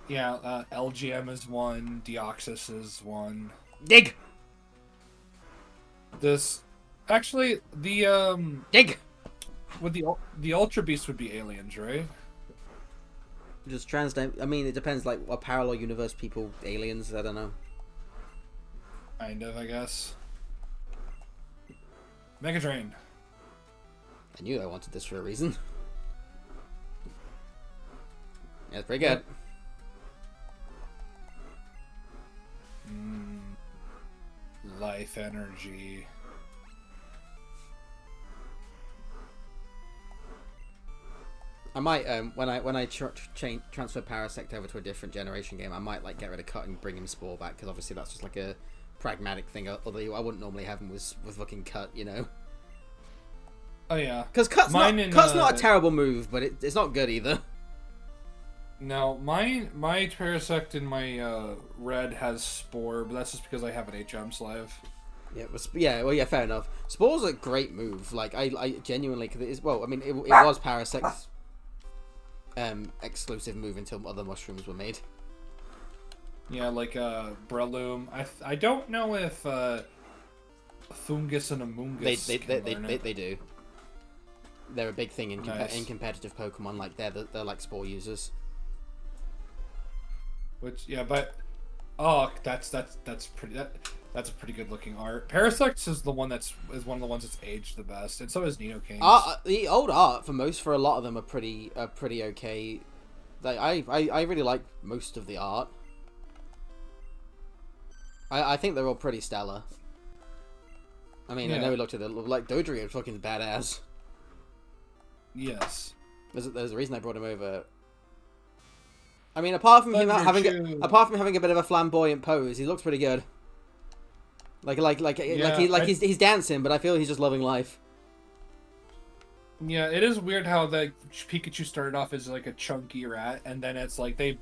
Yeah, LGM is one, Deoxys is one. Dig! Actually, Dig! with the Ultra Beast would be aliens, right? Just I mean, it depends, like, what parallel universe people, aliens, I don't know. Kind of, I guess. Mega Drain. I knew I wanted this for a reason. Yeah, it's pretty good. Life Energy. I might, when I transfer Parasect over to a different generation game, I might, like, get rid of Cut and bring him Spore back, because obviously that's just, like, a pragmatic thing, although I wouldn't normally have him with fucking Cut, you know? Oh yeah. Because Cut's not a terrible move, but it's not good either. No, my Parasect in my red has Spore, but that's just because I have an HM Slave. Yeah, fair enough. Spore's a great move. Like, I genuinely, cause it was Parasect's exclusive move until other mushrooms were made. Yeah, like Breloom. I don't know if Thungus and Amoongus can learn it. They do. They're a big thing in Nice. in competitive Pokemon. Like they're like spore users. Which but that's pretty that's a pretty good looking art. Parasect is one of the ones that's aged the best, and so is Nidoking. The old art for a lot of them are pretty okay. Like I really like most of the art. I think they're all pretty stellar. I mean, I know we looked at it like Dodrio is fucking badass. Yes. There's a reason I brought him over. I mean, apart from him having a bit of a flamboyant pose, he looks pretty good. He's dancing, but I feel he's just loving life. Yeah, it is weird how the Pikachu started off as like a chunky rat, and then it's like they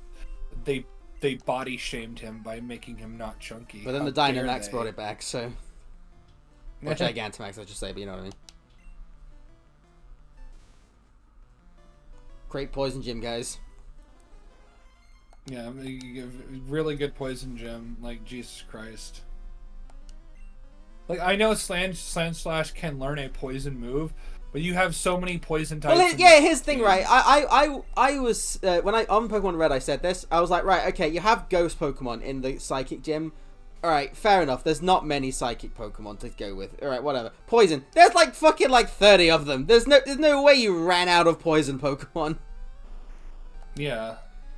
body shamed him by making him not chunky. But then the Dynamax brought it back, so. Or Gigantamax, I should say, but you know what I mean. Great poison gym, guys. Yeah, really good poison gym. Like, Jesus Christ. Like, I know Sandslash can learn a poison move, but you have so many poison types. Well, yeah, here's the thing, right? I was when on Pokemon Red, I said this. I was like, right, okay, you have Ghost Pokemon in the Psychic Gym. All right, fair enough. There's not many Psychic Pokemon to go with. All right, whatever. Poison. There's like fucking 30 of them. There's no way you ran out of Poison Pokemon. Yeah.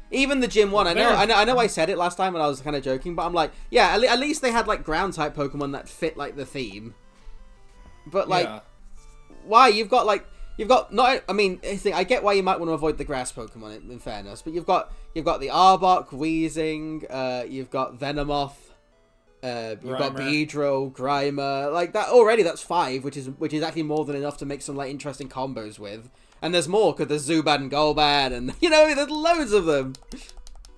Even the Gym one, I know I said it last time and I was kind of joking, but I'm like, yeah, at least they had like ground type Pokemon that fit like the theme. But like, why you've got not? I mean, I get why you might want to avoid the grass Pokemon in fairness, but you've got the Arbok, Weezing, you've got Venomoth, you've got Beedrill, Grimer, like that already. That's 5, which is actually more than enough to make some like interesting combos with. And there's more, because there's Zubat and Golbat, and, there's loads of them.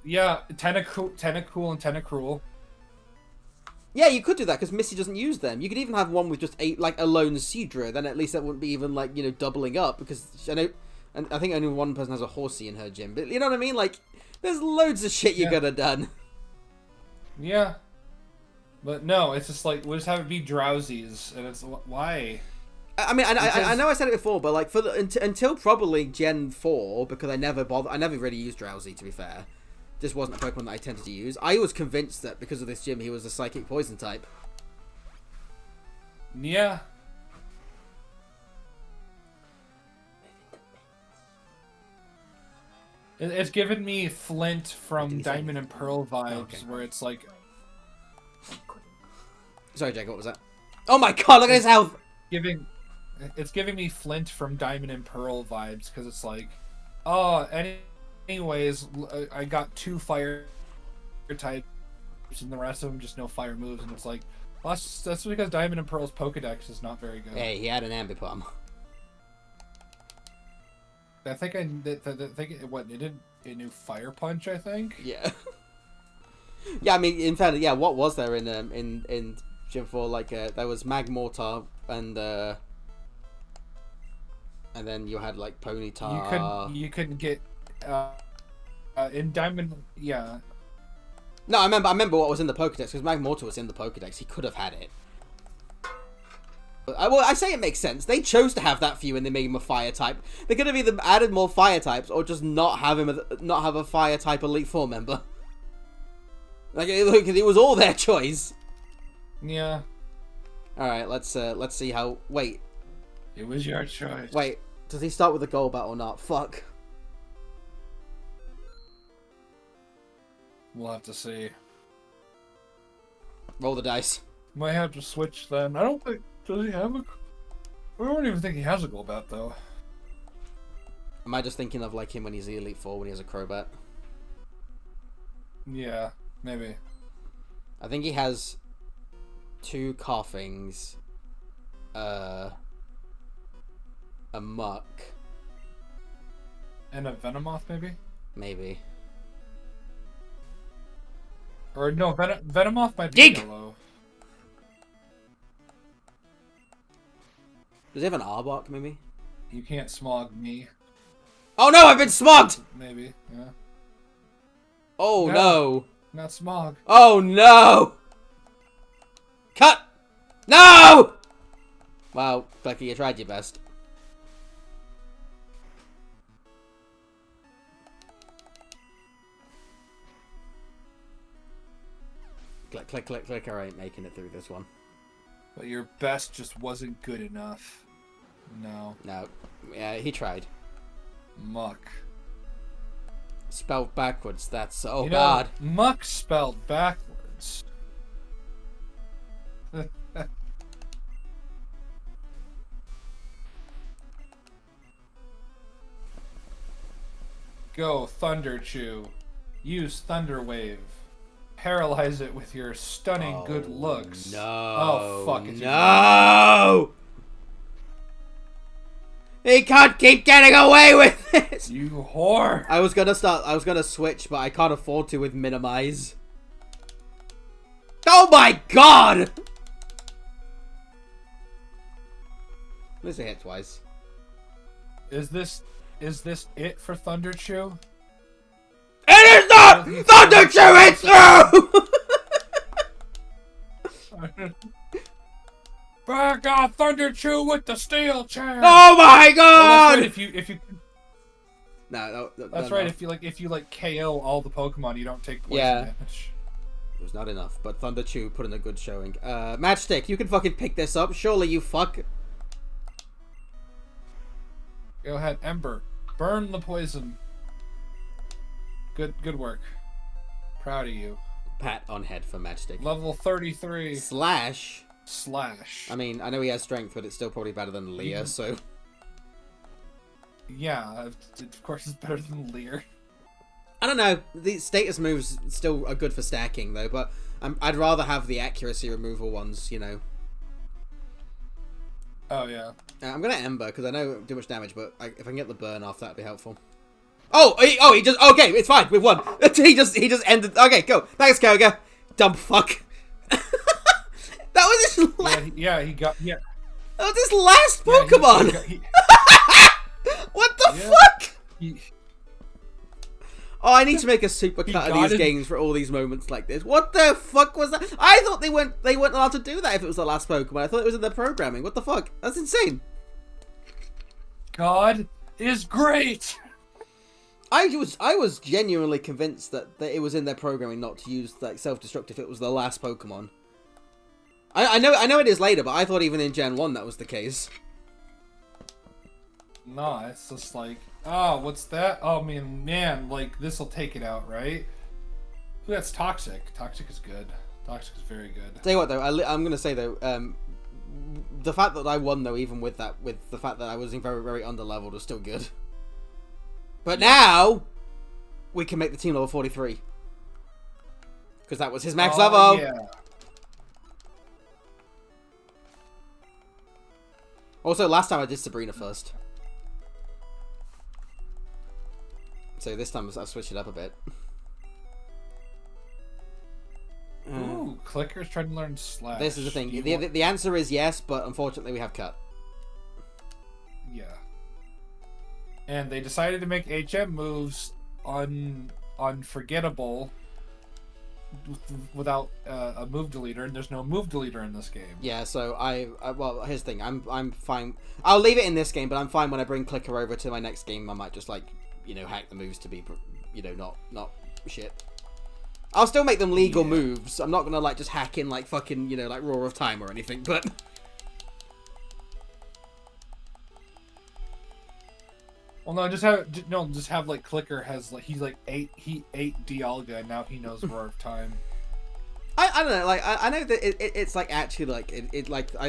Yeah, Tentacool and Tentacruel. Yeah, you could do that, because Misty doesn't use them. You could even have one with just a lone Seadra, then at least that wouldn't be even, doubling up, because I think only one person has a Horsey in her gym. But you know what I mean? Like, there's loads of shit you could have done. Yeah. But no, it's just like, we'll just have it be Drowsies, and it's, why? I mean, I know I said it before, but like until probably Gen 4, because I never really used Drowsy, to be fair. Just wasn't a Pokemon that I tended to use. I was convinced that because of this gym, he was a Psychic Poison type. Yeah. It's given me Flint from Diamond and Pearl vibes, where it's like... Sorry, Jake, what was that? Oh my god, look at his health! It's giving me Flint from Diamond and Pearl vibes, because it's like, oh, anyways, I got 2 fire types, and the rest of them just no fire moves, and it's like, well, that's because Diamond and Pearl's Pokedex is not very good. Hey, he had an Ambipom. I think it did a new Fire Punch, I think. Yeah. Yeah, I mean, in fact, yeah, what was there in Gym 4? Like, there was Magmortar and then you had like Ponyta. You couldn't get in Diamond. Yeah. No, I remember what was in the Pokedex, because Magmortar was in the Pokedex. He could have had it. Well, I say it makes sense. They chose to have that few and they made him a fire type. They could have either added more fire types or just not have a fire type Elite Four member. Like, look, it was all their choice. Yeah. All right, let's see how. Wait. It was your choice. Wait, does he start with a Golbat or not? Fuck. We'll have to see. Roll the dice. Might have to switch then. I don't think. Does he have a? I don't even think he has a Golbat though. Am I just thinking of like him when he's the Elite Four when he has a Crobat? Yeah, maybe. I think he has 2 Coughings, a Muck, And a Venomoth, maybe? maybe. Or no, Venomoth might be yellow. Does he have an Arbok, maybe? You can't smog me. Oh no, I've been smogged! Maybe, yeah. Oh no! Not smog. Oh no! Cut! No! Well, Clicker, you tried your best. Click, click, click, clicker ain't making it through this one. But your best just wasn't good enough. No. No. Yeah, he tried. Muck. Spelled backwards, that's so You know, bad. muck spelled backwards. Go, Thunder Chew. Use Thunder Wave. Paralyze it with your stunning good looks. No. Oh, fuck it. No! He can't keep getting away with this! You whore! I was gonna switch, but I can't afford to with minimize. Oh my god! At least I hit twice. Is this it for Thunder Chew? It is not! Thunder Chew, it's through! Back off, Thunder Chew with the steel chair! Oh my god! Well, that's right, if you No, that's right. If you KO all the Pokemon, you don't take poison Yeah. damage. It was not enough, but Thunder Chew put in a good showing. Matchstick, you can fucking pick this up, surely, you fuck. Go ahead, Ember. Burn the poison. Good work. Proud of you. Pat on head for Matchstick. Level 33. Slash. Slash. I mean, I know he has strength, but it's still probably better than Leah, so... Yeah, of course it's better than Leer. I don't know. The status moves still are good for stacking, though, but I'd rather have the accuracy removal ones, you know. Oh, yeah. I'm gonna Ember, because I know too much damage, but if I can get the burn off, that'd be helpful. He just... Okay, it's fine, we've won. He just ended... Okay, go. Thanks, Koga. Dumb fuck. That was his last... Yeah. That was his last Pokemon! What the fuck? Oh, I need to make a supercut of these games for all these moments like this. What the fuck was that? I thought they weren't allowed to do that if it was the last Pokemon. I thought it was in their programming. What the fuck? That's insane. God is great! I was genuinely convinced that it was in their programming not to use like self-destruct if it was the last Pokemon. I know it is later, but I thought even in Gen 1 that was the case. No, it's just like, oh, what's that? Oh, man, like, this'll take it out, right? Ooh, that's Toxic. Toxic is good. Toxic is very good. Tell you what, though, I'm gonna say though, the fact that I won though, even with the fact that I was very, very underleveled, was still good. But now we can make the team level 43 because that was his max level. Yeah. Also, last time I did Sabrina first. So this time I've switched it up a bit. Ooh, Clicker's trying to learn Slash. This is the thing. The answer is yes, but unfortunately we have cut. Yeah. And they decided to make HM moves unforgettable without a move deleter, and there's no move deleter in this game. Yeah, so well, here's the thing. I'm fine. I'll leave it in this game, but I'm fine when I bring Clicker over to my next game. I might just like, you know, hack the moves to be, you know, not shit. I'll still make them legal moves. I'm not gonna like just hack in like fucking, you know, like Roar of Time or anything, but. Well, no, just have like Clicker has like he ate Dialga and now he knows Roar of Time. I don't know, like I know that it's like actually like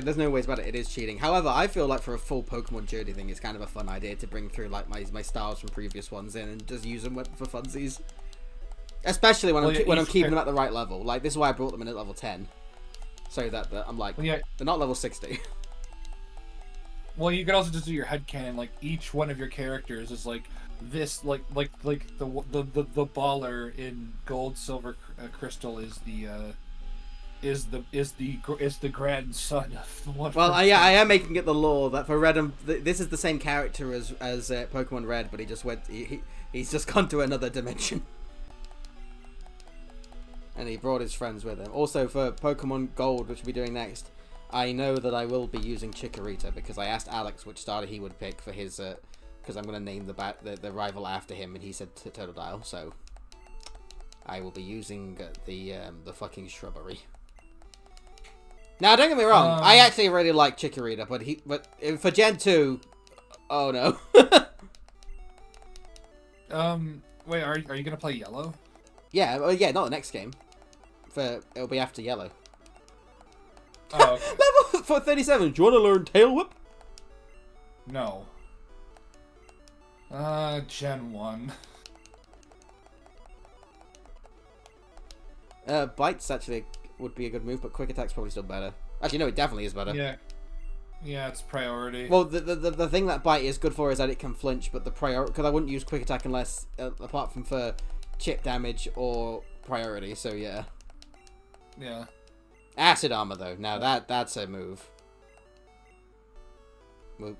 there's no ways about it. It is cheating. However, I feel like for a full Pokemon journey thing, it's kind of a fun idea to bring through like my styles from previous ones in and just use them for funsies. Especially when I'm keeping them at the right level. Like this is why I brought them in at level 10, so that I'm like they're not level 60. Well, you could also just do your headcanon, like each one of your characters is like this, like the baller in Gold, Silver, Crystal is the grandson of the one. Well, I am making it the law that for Red this is the same character as Pokemon Red, but he just went he's just gone to another dimension, and he brought his friends with him. Also for Pokemon Gold, which we'll be doing next. I know that I will be using Chikorita because I asked Alex which starter he would pick for his, because I'm going to name the rival after him, and he said Totodile, so I will be using the fucking Shrubbery. Now, don't get me wrong, I actually really like Chikorita, but for Gen 2, oh no. Wait, are you gonna play yellow? Yeah, not the next game. It'll be after Yellow. Oh, okay. Level for 37. Do you want to learn Tail Whip? No. Gen 1. Bites actually would be a good move, but Quick Attack's probably still better. Actually, no, it definitely is better. Yeah. Yeah, it's priority. Well, the thing that Bite is good for is that it can flinch, but the priority, because I wouldn't use Quick Attack unless, apart from for chip damage or priority, so yeah. Yeah. Acid Armor, though. Now, that's a move. Move.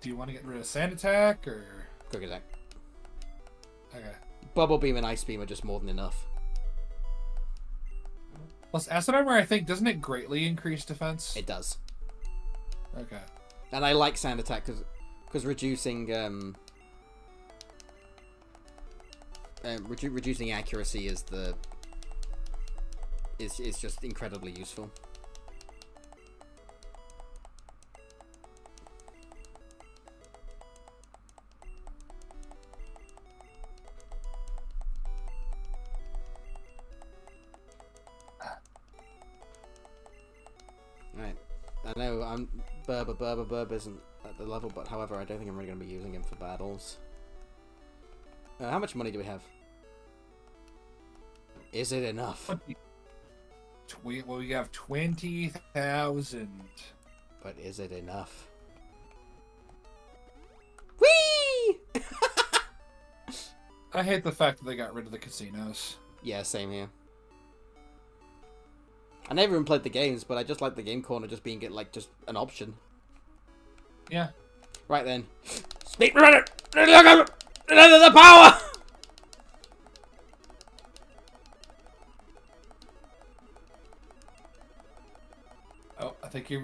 Do you want to get rid of Sand Attack, or... Quick Attack. Okay. Bubble Beam and Ice Beam are just more than enough. Plus, Acid Armor, I think, doesn't it greatly increase defense? It does. Okay. And I like Sand Attack because reducing reducing accuracy is just incredibly useful. Right. I know Burb isn't at the level, but however, I don't think I'm really going to be using him for battles. How much money do we have? Is it enough? Well, we have 20,000. But is it enough? Whee! I hate the fact that they got rid of the casinos. Yeah, same here. I never even played the games, but I just like the game corner just being just an option. Yeah. Right then. Speed runner! The power! Oh, I think you're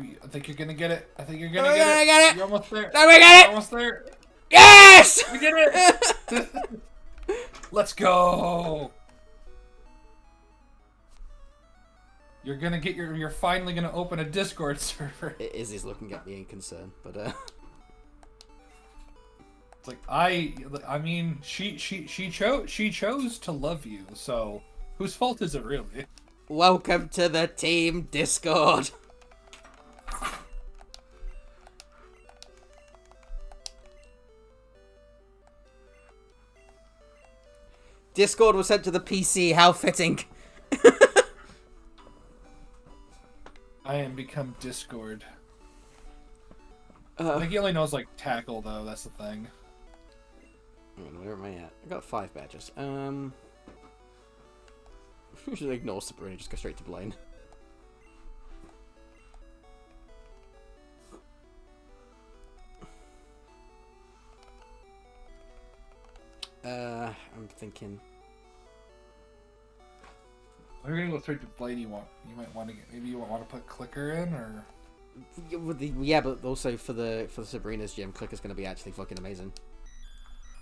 gonna get it. I think you're We're gonna gonna get get it. You're almost there. No, we got You're it! almost there. Yes! We did it. Let's go. You're gonna get you're finally gonna open a Discord server. Izzy's looking at me in concern, but It's like I mean she chose to love you, so whose fault is it really? welcome to the team Discord. Discord was sent to the PC, how fitting. I am become Discord. I think he only knows like tackle though, that's the thing. Where am I at? I got 5 badges. We should ignore Sabrina, just go straight to Blaine. I'm thinking. We're gonna go straight to Blade. You might want to get, maybe you want to put Clicker in, or Yeah, but also for the Sabrina's gym, Clicker's gonna be actually fucking amazing.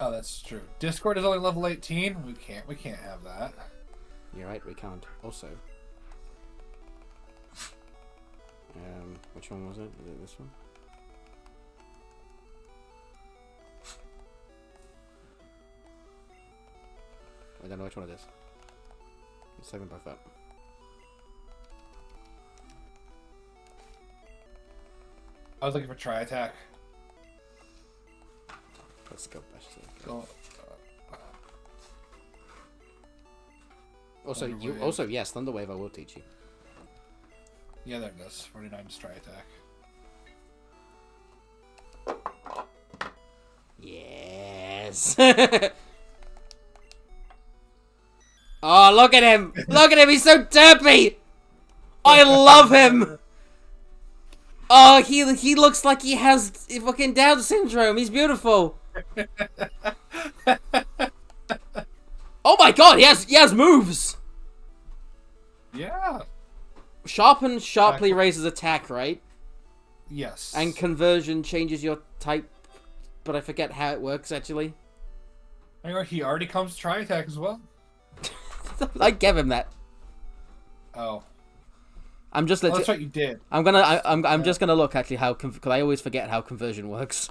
oh, that's true. Discord is only level 18. We can't have that. You're right, we can't. Also, which one was it? Was it this one? I don't know which one it is. Let's take them both up. I was looking for Tri Attack. Let's go back to Go. Also, yes, Thunderwave I will teach you. Yeah, there it is. 49 Tri Attack. Yes. Oh, look at him! Look at him! He's so derpy. I love him. Oh, he looks like he has fucking Down syndrome. He's beautiful. Oh my god, he has moves. Yeah. Sharpen sharply raises attack, right? Yes. And conversion changes your type, but I forget how it works actually. Anyway, he already comes to try attack as well. I gave him that. Oh. I'm just Well, that's what you did. I'm just gonna look actually how because I always forget how conversion works.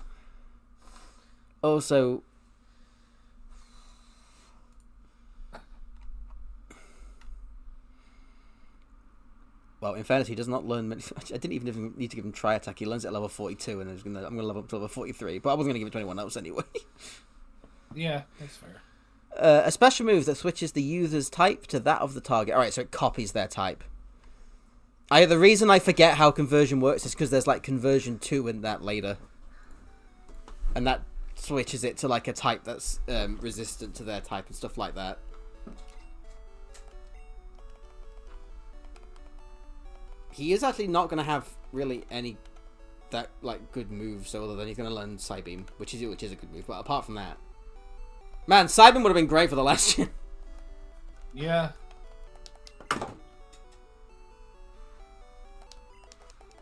Also, well, in fairness, he does not learn many. I didn't even need to give him try attack. He learns it at level 42, and I'm gonna level up to level 43. But I wasn't gonna give it to anyone else anyway. Yeah, that's fair. A special move that switches the user's type to that of the target. All right, so it copies their type. The reason I forget how conversion works is because there's like conversion 2 in that later, and that switches it to like a type that's resistant to their type and stuff like that. He is actually not going to have really any that like good moves, other than he's going to learn Psybeam, which is a good move. But apart from that, man, Psybeam would have been great for the last gen. Yeah.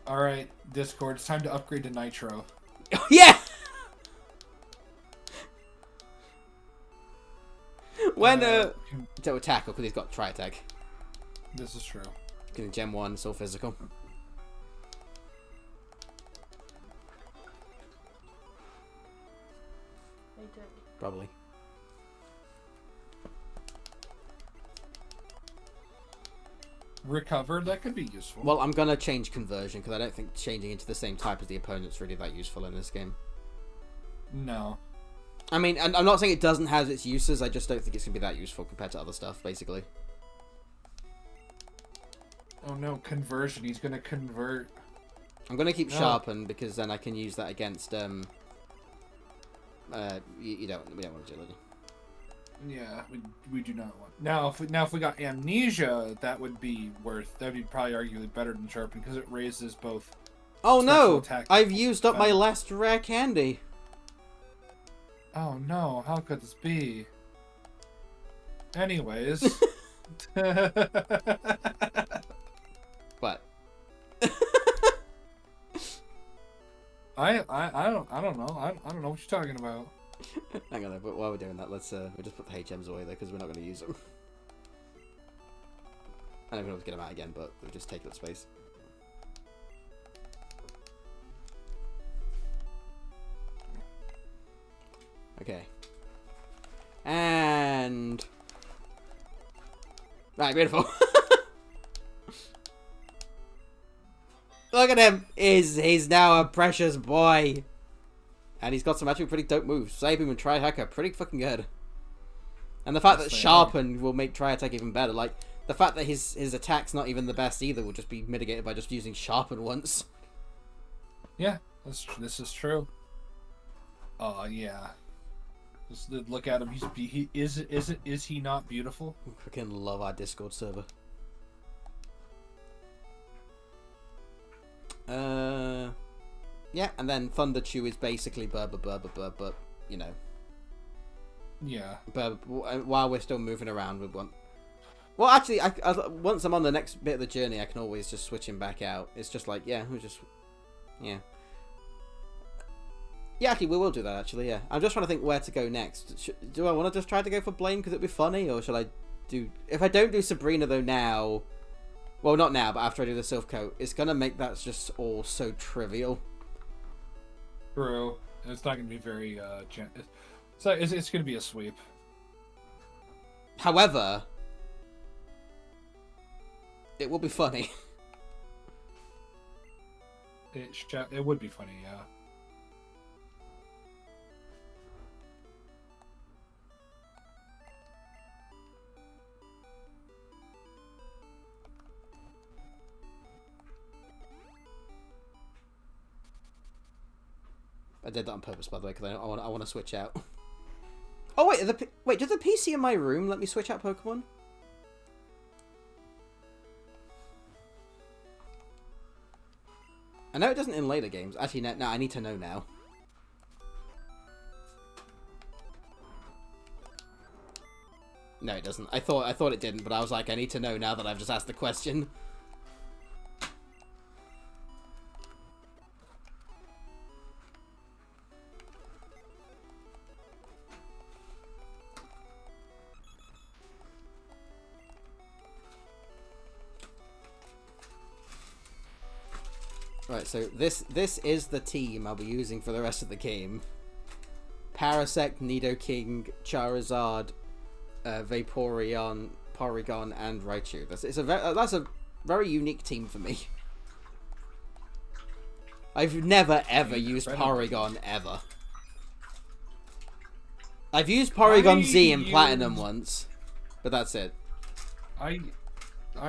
All right, Discord, it's time to upgrade to Nitro. Yeah. When to attack, because he's got try attack. This is true. Because in Gen 1, it's all physical. I do. Probably. Recover, that could be useful. Well, I'm going to change conversion, because I don't think changing into the same type as the opponent's really that useful in this game. No. I mean, and I'm not saying it doesn't have its uses, I just don't think it's going to be that useful compared to other stuff, basically. Oh no, conversion. He's gonna convert. I'm going to keep No. Sharpen, because then I can use that against, we don't want to do it. Yeah, we do not want. Now if we got Amnesia, that would be probably arguably better than Sharpen because it raises both. Oh Special no! attack I've used up my defense. last rare candy. Oh no, how could this be? Anyways. What? I don't know. I don't know what you're talking about. Hang on, but while we're doing that, let's we'll just put the HMs away there because we're not going to use them. I don't know if we get them out again, but we'll just take up space. Okay. And right, beautiful. Look at him. He's now a precious boy. And he's got some actually pretty dope moves. Psybeam and Tri-Hack are pretty fucking good. And the fact that Sharpen will make Tri-Attack even better. Like, the fact that his attack's not even the best either will just be mitigated by just using Sharpen once. Yeah, this is true. Yeah. Just look at him. Is he not beautiful? I fucking love our Discord server. Yeah, and then Thunder Chew is basically but you know. Yeah. While we're still moving around with one. Well, actually, once I'm on the next bit of the journey, I can always just switch him back out. It's just like, yeah, yeah. Yeah, actually, we will do that, actually, yeah. I'm just trying to think where to go next. Do I want to just try to go for Blaine because it'd be funny, or should I do... If I don't do Sabrina, though, now... Well, not now, but after I do the Silph Coat, it's going to make that just all so trivial. True. It's not going to be very, it's going to be a sweep. However... It will be funny. It would be funny, yeah. I did that on purpose, by the way, because I want to switch out. Oh wait, does the PC in my room let me switch out Pokemon? I know it doesn't in later games. Actually, no, I need to know now. No, it doesn't. I thought it didn't, but I was like, I need to know now that I've just asked the question. Right, so this is the team I'll be using for the rest of the game. Parasect, Nidoking, Charizard, Vaporeon, Porygon, and Raichu. That's a very unique team for me. I've never ever used Porygon ever. I've used Porygon Z in Platinum once, but that's it. I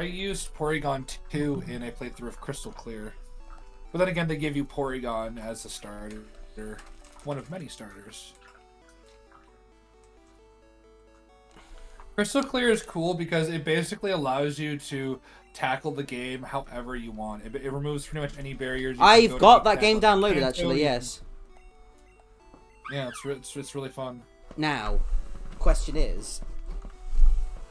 used Porygon 2 in a playthrough of Crystal Clear. But then again, they give you Porygon as a starter. One of many starters. Crystal Clear is cool because it basically allows you to tackle the game however you want. It removes pretty much any barriers. I've got that game downloaded, actually, yes. Yeah, it's really fun. Now, question is,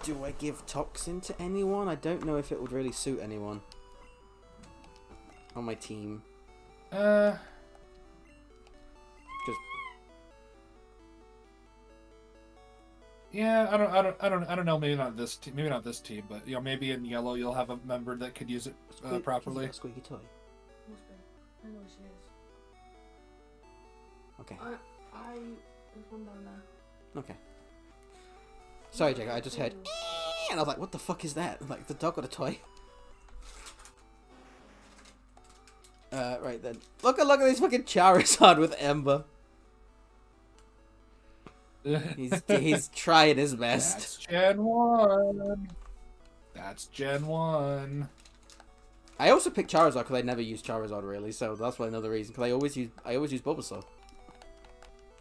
do I give Toxin to anyone? I don't know if it would really suit anyone on my team. Just yeah, I don't know. Maybe not this team. Maybe not this team, but maybe in yellow you'll have a member that could use it properly. Squeaky toy. I know what she is. Okay. There's one down there. Okay. Sorry, Jacob. I just heard, and I was like, "What the fuck is that?" I'm like, the dog got a toy. Right then. Look at this fucking Charizard with Ember. He's trying his best. That's Gen 1. That's Gen 1. I also picked Charizard because I never used Charizard really, so that's why another reason. Because I always use Bulbasaur.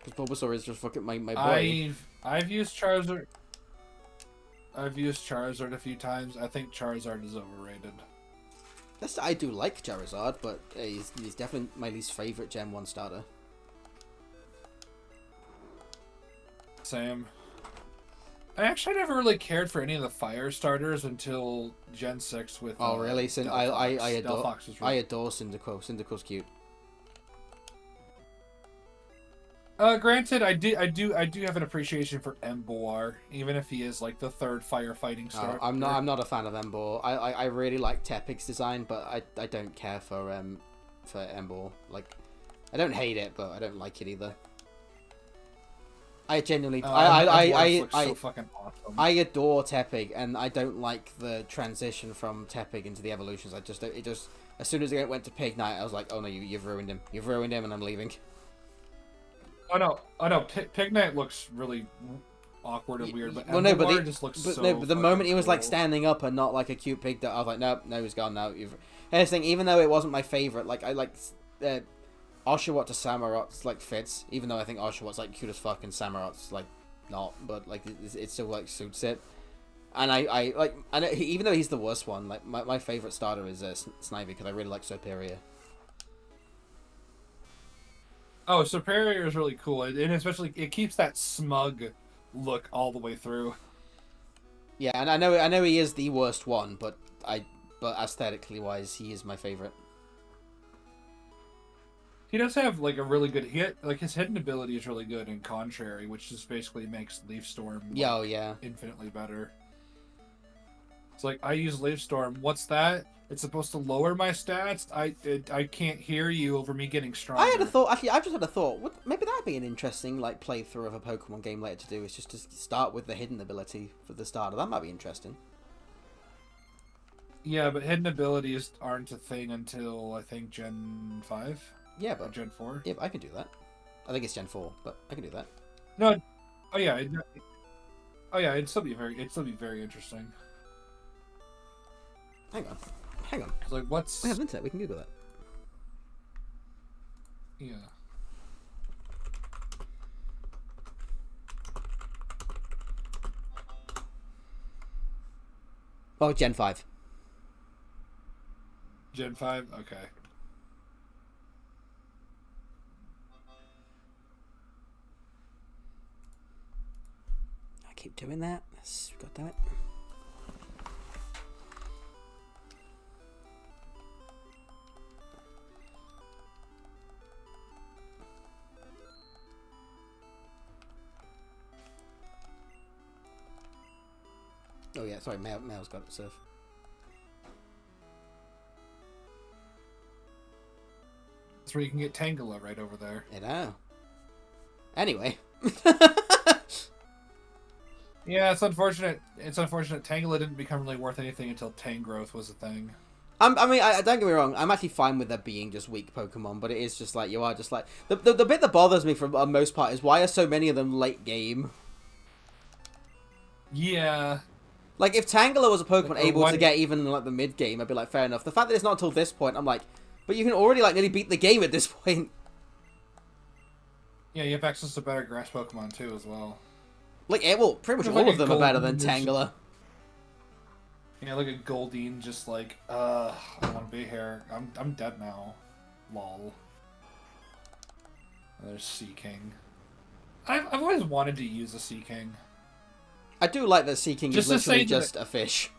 Because Bulbasaur is just fucking my boy. I've used Charizard. I've used Charizard a few times. I think Charizard is overrated. I do like Charizard, but he's definitely my least favorite Gen 1 starter. Same. I actually never really cared for any of the fire starters until Gen 6 with. Oh really? I adore. Delphox was I adore Cyndaquil. Cyndaquil's cute. Granted, I do have an appreciation for Emboar, even if he is like the third firefighting starter. I'm not a fan of Emboar. I really like Tepig's design, but I don't care for Emboar. Like, I don't hate it, but I don't like it either. I genuinely so fucking awesome. I adore Tepig, and I don't like the transition from Tepig into the evolutions. It just as soon as it went to Pignite, I was like, oh no, you've ruined him. You've ruined him, and I'm leaving. Oh no! Pignite looks really awkward and weird, but well, no, but just looks but the moment he was like standing up and not like a cute pig, I was like, no, he's gone now. Here's the thing, even though it wasn't my favorite, like I like Oshawott to Samurot's like fits, even though I think Oshawott's like cute as fuck and Samurot's like not, but like it still like suits it. And I like, even though he's the worst one, like my favorite starter is Snivy because I really like Superior. Oh, Superior is really cool, and especially it keeps that smug look all the way through. Yeah, and I know he is the worst one, but aesthetically wise, he is my favorite. He does have like a really good his hidden ability is really good in Contrary, which just basically makes Leaf Storm infinitely better. It's like I use Leaf Storm. What's that? It's supposed to lower my stats. I can't hear you over me getting stronger. I just had a thought. Maybe that'd be an interesting like playthrough of a Pokemon game later to do. Is just to start with the hidden ability for the starter. That might be interesting. Yeah, but hidden abilities aren't a thing until I think Gen 5. Yeah, but Gen 4. Yeah, I can do that. I think it's Gen 4, but I can do that. No. Oh yeah. It'd still be very interesting. Hang on. It's like what's? We have internet. We can Google that. Yeah. Oh, Gen 5. Gen 5. Okay. I keep doing that. God damn it. Oh yeah, sorry, Mail's got it, Surf. where you can get Tangela right over there. You know. Anyway. Yeah, it's unfortunate. It's unfortunate Tangela didn't become really worth anything until Tangrowth was a thing. I mean, don't get me wrong. I'm actually fine with there being just weak Pokemon, but it is just like you are just like the bit that bothers me for the most part is why are so many of them late game. Yeah. Like if Tangela was a Pokemon Like, able why- to get even in like the mid game, I'd be like fair enough. The fact that it's not until this point, I'm like, but you can already like nearly beat the game at this point. Yeah, you have access to better grass Pokemon too as well. Like well, pretty much There's all like of a them are better than golden- Tangela. Yeah, look at Goldeen just like, I don't want to be here. I'm dead now. Lol. There's Seaking. I've always wanted to use a Seaking. I do like that Seaking is Just to literally say that- just a fish.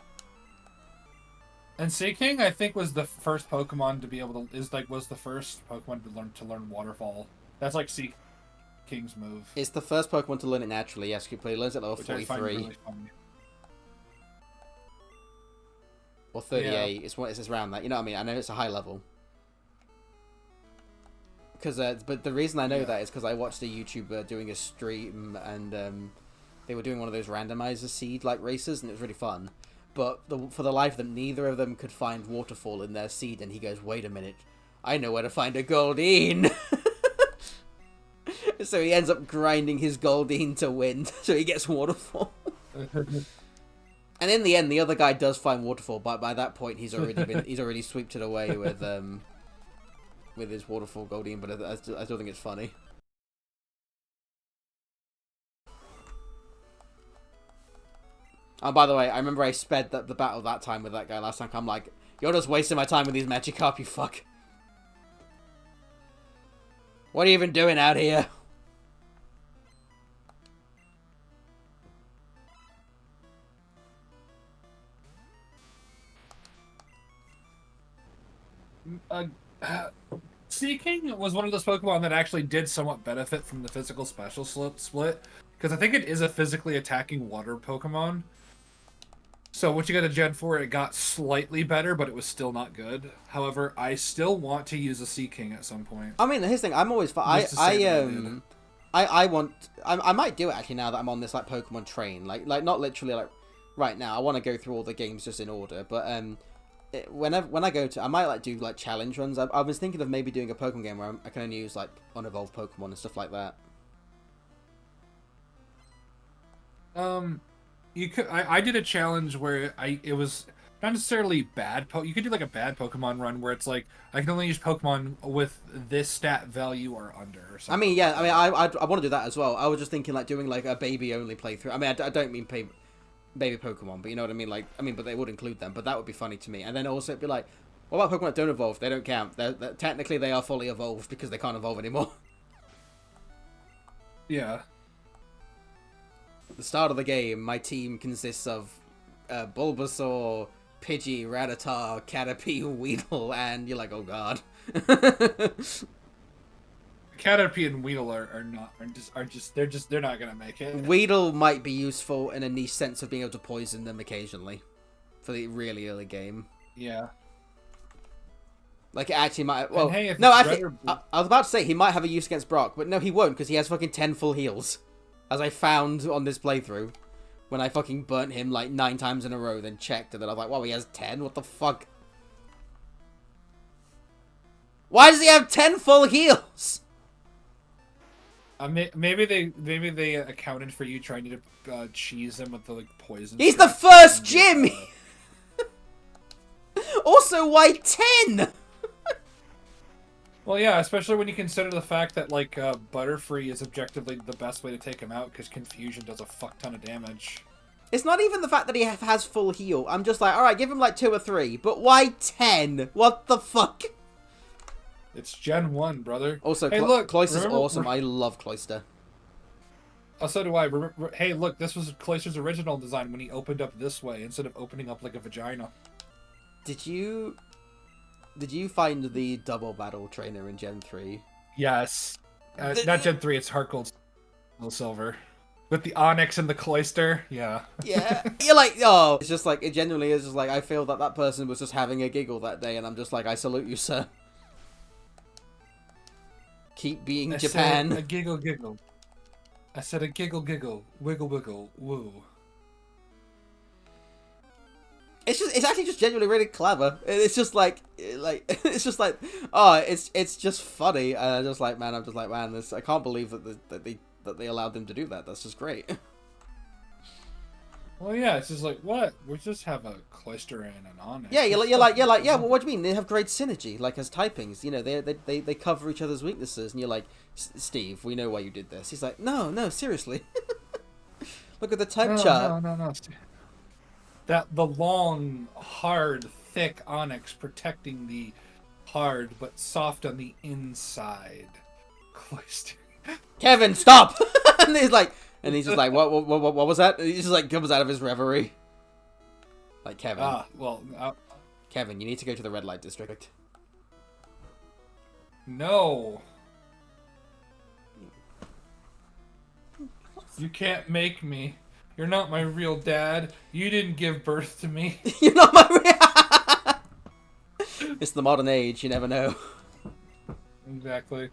And Seaking, I think, was the first Pokemon to be able to was the first Pokemon to learn Waterfall. That's like Seaking's move, It's the first Pokemon to learn it naturally. Yes, you play learns at level which I find 43 really funny. or 38. It's around that. You know what I mean? I know it's a high level. Because, but the reason I know Yeah. that is because I watched a YouTuber doing a stream and they were doing one of those randomizer seed like races and it was really fun. But for the life of them, neither of them could find Waterfall in their seed. And he goes, "Wait a minute, I know where to find a Goldeen." So he ends up grinding his Goldeen to win, so he gets Waterfall. And in the end, the other guy does find Waterfall, but by that point, he's already sweeped it away with his Waterfall Goldeen. But I still think it's funny. Oh, by the way, I remember I sped the battle that time with that guy last time. I'm like, you're just wasting my time with these Magikarp, you fuck. What are you even doing out here? Seaking was one of those Pokemon that actually did somewhat benefit from the physical special split, because I think it is a physically attacking water Pokemon. So once you got to Gen 4, it got slightly better, but it was still not good. However, I still want to use a Seaking at some point. I mean, here's the thing. I'm always Just to say that I did. I might do it actually now that I'm on this like Pokemon train. Like not literally like right now. I want to go through all the games just in order. But when I go to, I might like do like challenge runs. I was thinking of maybe doing a Pokemon game where I can only use like unevolved Pokemon and stuff like that. You could. I did a challenge where it was not necessarily bad. You could do like a bad Pokemon run where it's like I can only use Pokemon with this stat value or under. Or something. I mean, yeah. I mean, I want to do that as well. I was just thinking like doing like a baby only playthrough. I mean, I don't mean baby Pokemon, but you know what I mean. Like, I mean, but they would include them. But that would be funny to me. And then also it'd be like, what about Pokemon that don't evolve? They don't count. Technically they are fully evolved because they can't evolve anymore. Yeah. At the start of the game, my team consists of Bulbasaur, Pidgey, Rattata, Caterpie, Weedle, and you're like, oh god. Caterpie and Weedle they're not gonna make it. Weedle might be useful in a niche sense of being able to poison them occasionally for the really early game. Yeah. Like, it actually might. Well, hey, if no, it's actually, red or I was about to say he might have a use against Brock, but no, he won't because he has fucking 10 full heals. As I found on this playthrough. When I fucking burnt him like 9 times in a row, then checked, and then I was like, wow, he has 10? What the fuck? Why does he have 10 full heals? Maybe they accounted for you trying to cheese him with the like poison. He's the strap first and, gym! Also, why 10? Well, yeah, especially when you consider the fact that like Butterfree is objectively the best way to take him out because Confusion does a fuck ton of damage. It's not even the fact that he has full heal. I'm just like, alright, give him like 2 or 3, but why 10? What the fuck? It's Gen 1, brother. Also, hey, look, Cloyster's remember- awesome. I love Cloyster. Oh, so do I. Hey, look, this was Cloyster's original design when he opened up this way instead of opening up like a vagina. Did you find the double battle trainer in Gen 3? Yes. Not Gen 3, it's Heart Gold Silver. With the Onyx and the Cloyster, yeah. Yeah. You're like, oh. It's just like, it genuinely is just like, I feel that person was just having a giggle that day, and I'm just like, I salute you, sir. Keep being I Japan. said a giggle giggle. I said a giggle giggle, wiggle wiggle, woo. It's actually just genuinely really clever. It's just like it's just like, oh, it's just funny. And I'm just like, man, this, I can't believe that they allowed them to do that. That's just great. Well, yeah, it's just like, what? We just have a cloister and an onyx. Yeah, you're like, yeah. Well, what do you mean? They have great synergy, like as typings. You know, they cover each other's weaknesses, and you're like, Steve, we know why you did this. He's like, no, seriously. Look at the type chart. No. That the long, hard, thick onyx protecting the hard but soft on the inside cloister. Kevin, stop! And he's like, just like, what was that? And he just like comes out of his reverie. Like, Kevin. Kevin, you need to go to the red light district. No. You can't make me. You're not my real dad. You didn't give birth to me. You're not my It's the modern age, you never know. Exactly.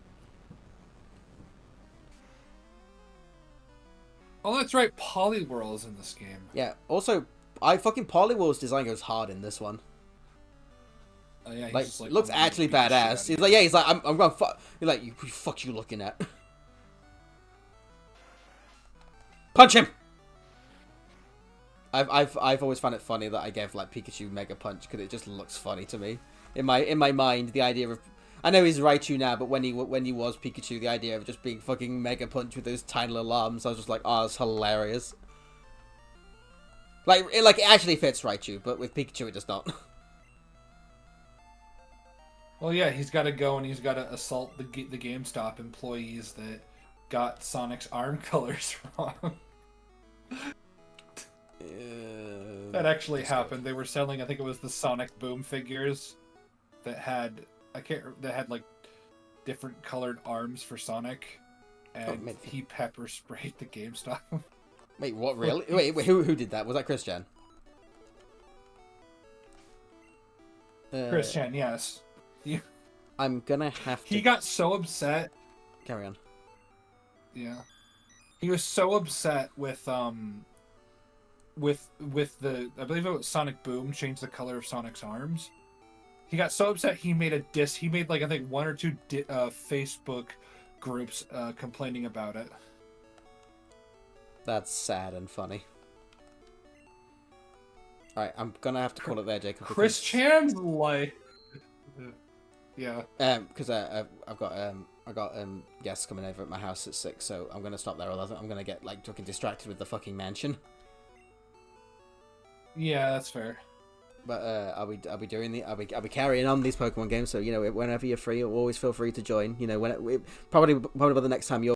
Oh, that's right. Poliwhirl is in this game. Yeah, also, Poliwhirl's design goes hard in this one. Oh, yeah, he's Like, just, looks wanting to actually beat the shit out badass. of He's you. like, yeah, he's like, I'm gonna fuck. You're like, who the fuck you looking at? Punch him! I've always found it funny that I gave like Pikachu Mega Punch because it just looks funny to me. In my mind, the idea of, I know he's Raichu now, but when he was Pikachu, the idea of just being fucking Mega Punch with those tiny little arms, I was just like, oh, it's hilarious. Like it actually fits Raichu, but with Pikachu it does not. Well, yeah, he's got to go and he's got to assault the GameStop employees that got Sonic's arm colors wrong. That actually happened. They were selling, I think it was the Sonic Boom figures that had like different colored arms for Sonic, and he pepper sprayed the GameStop. Wait, what? Really? Wait, who did that? Was that Christian? Christian, yes. I'm gonna have to. He got so upset. Carry on. Yeah, he was so upset with the, I believe it was Sonic Boom changed the color of Sonic's arms. He got so upset he made he made like I think 1 or 2 Facebook groups complaining about it. That's sad and funny. Alright, I'm gonna have to call it there, Jacob. Christian's like, yeah. Because I've got guests coming over at my house at 6, so I'm gonna stop there. Or I'm gonna get like fucking distracted with the fucking mansion. Yeah, that's fair. But I'll be carrying on these Pokemon games. So you know, whenever you're free, always feel free to join. You know, probably by the next time you're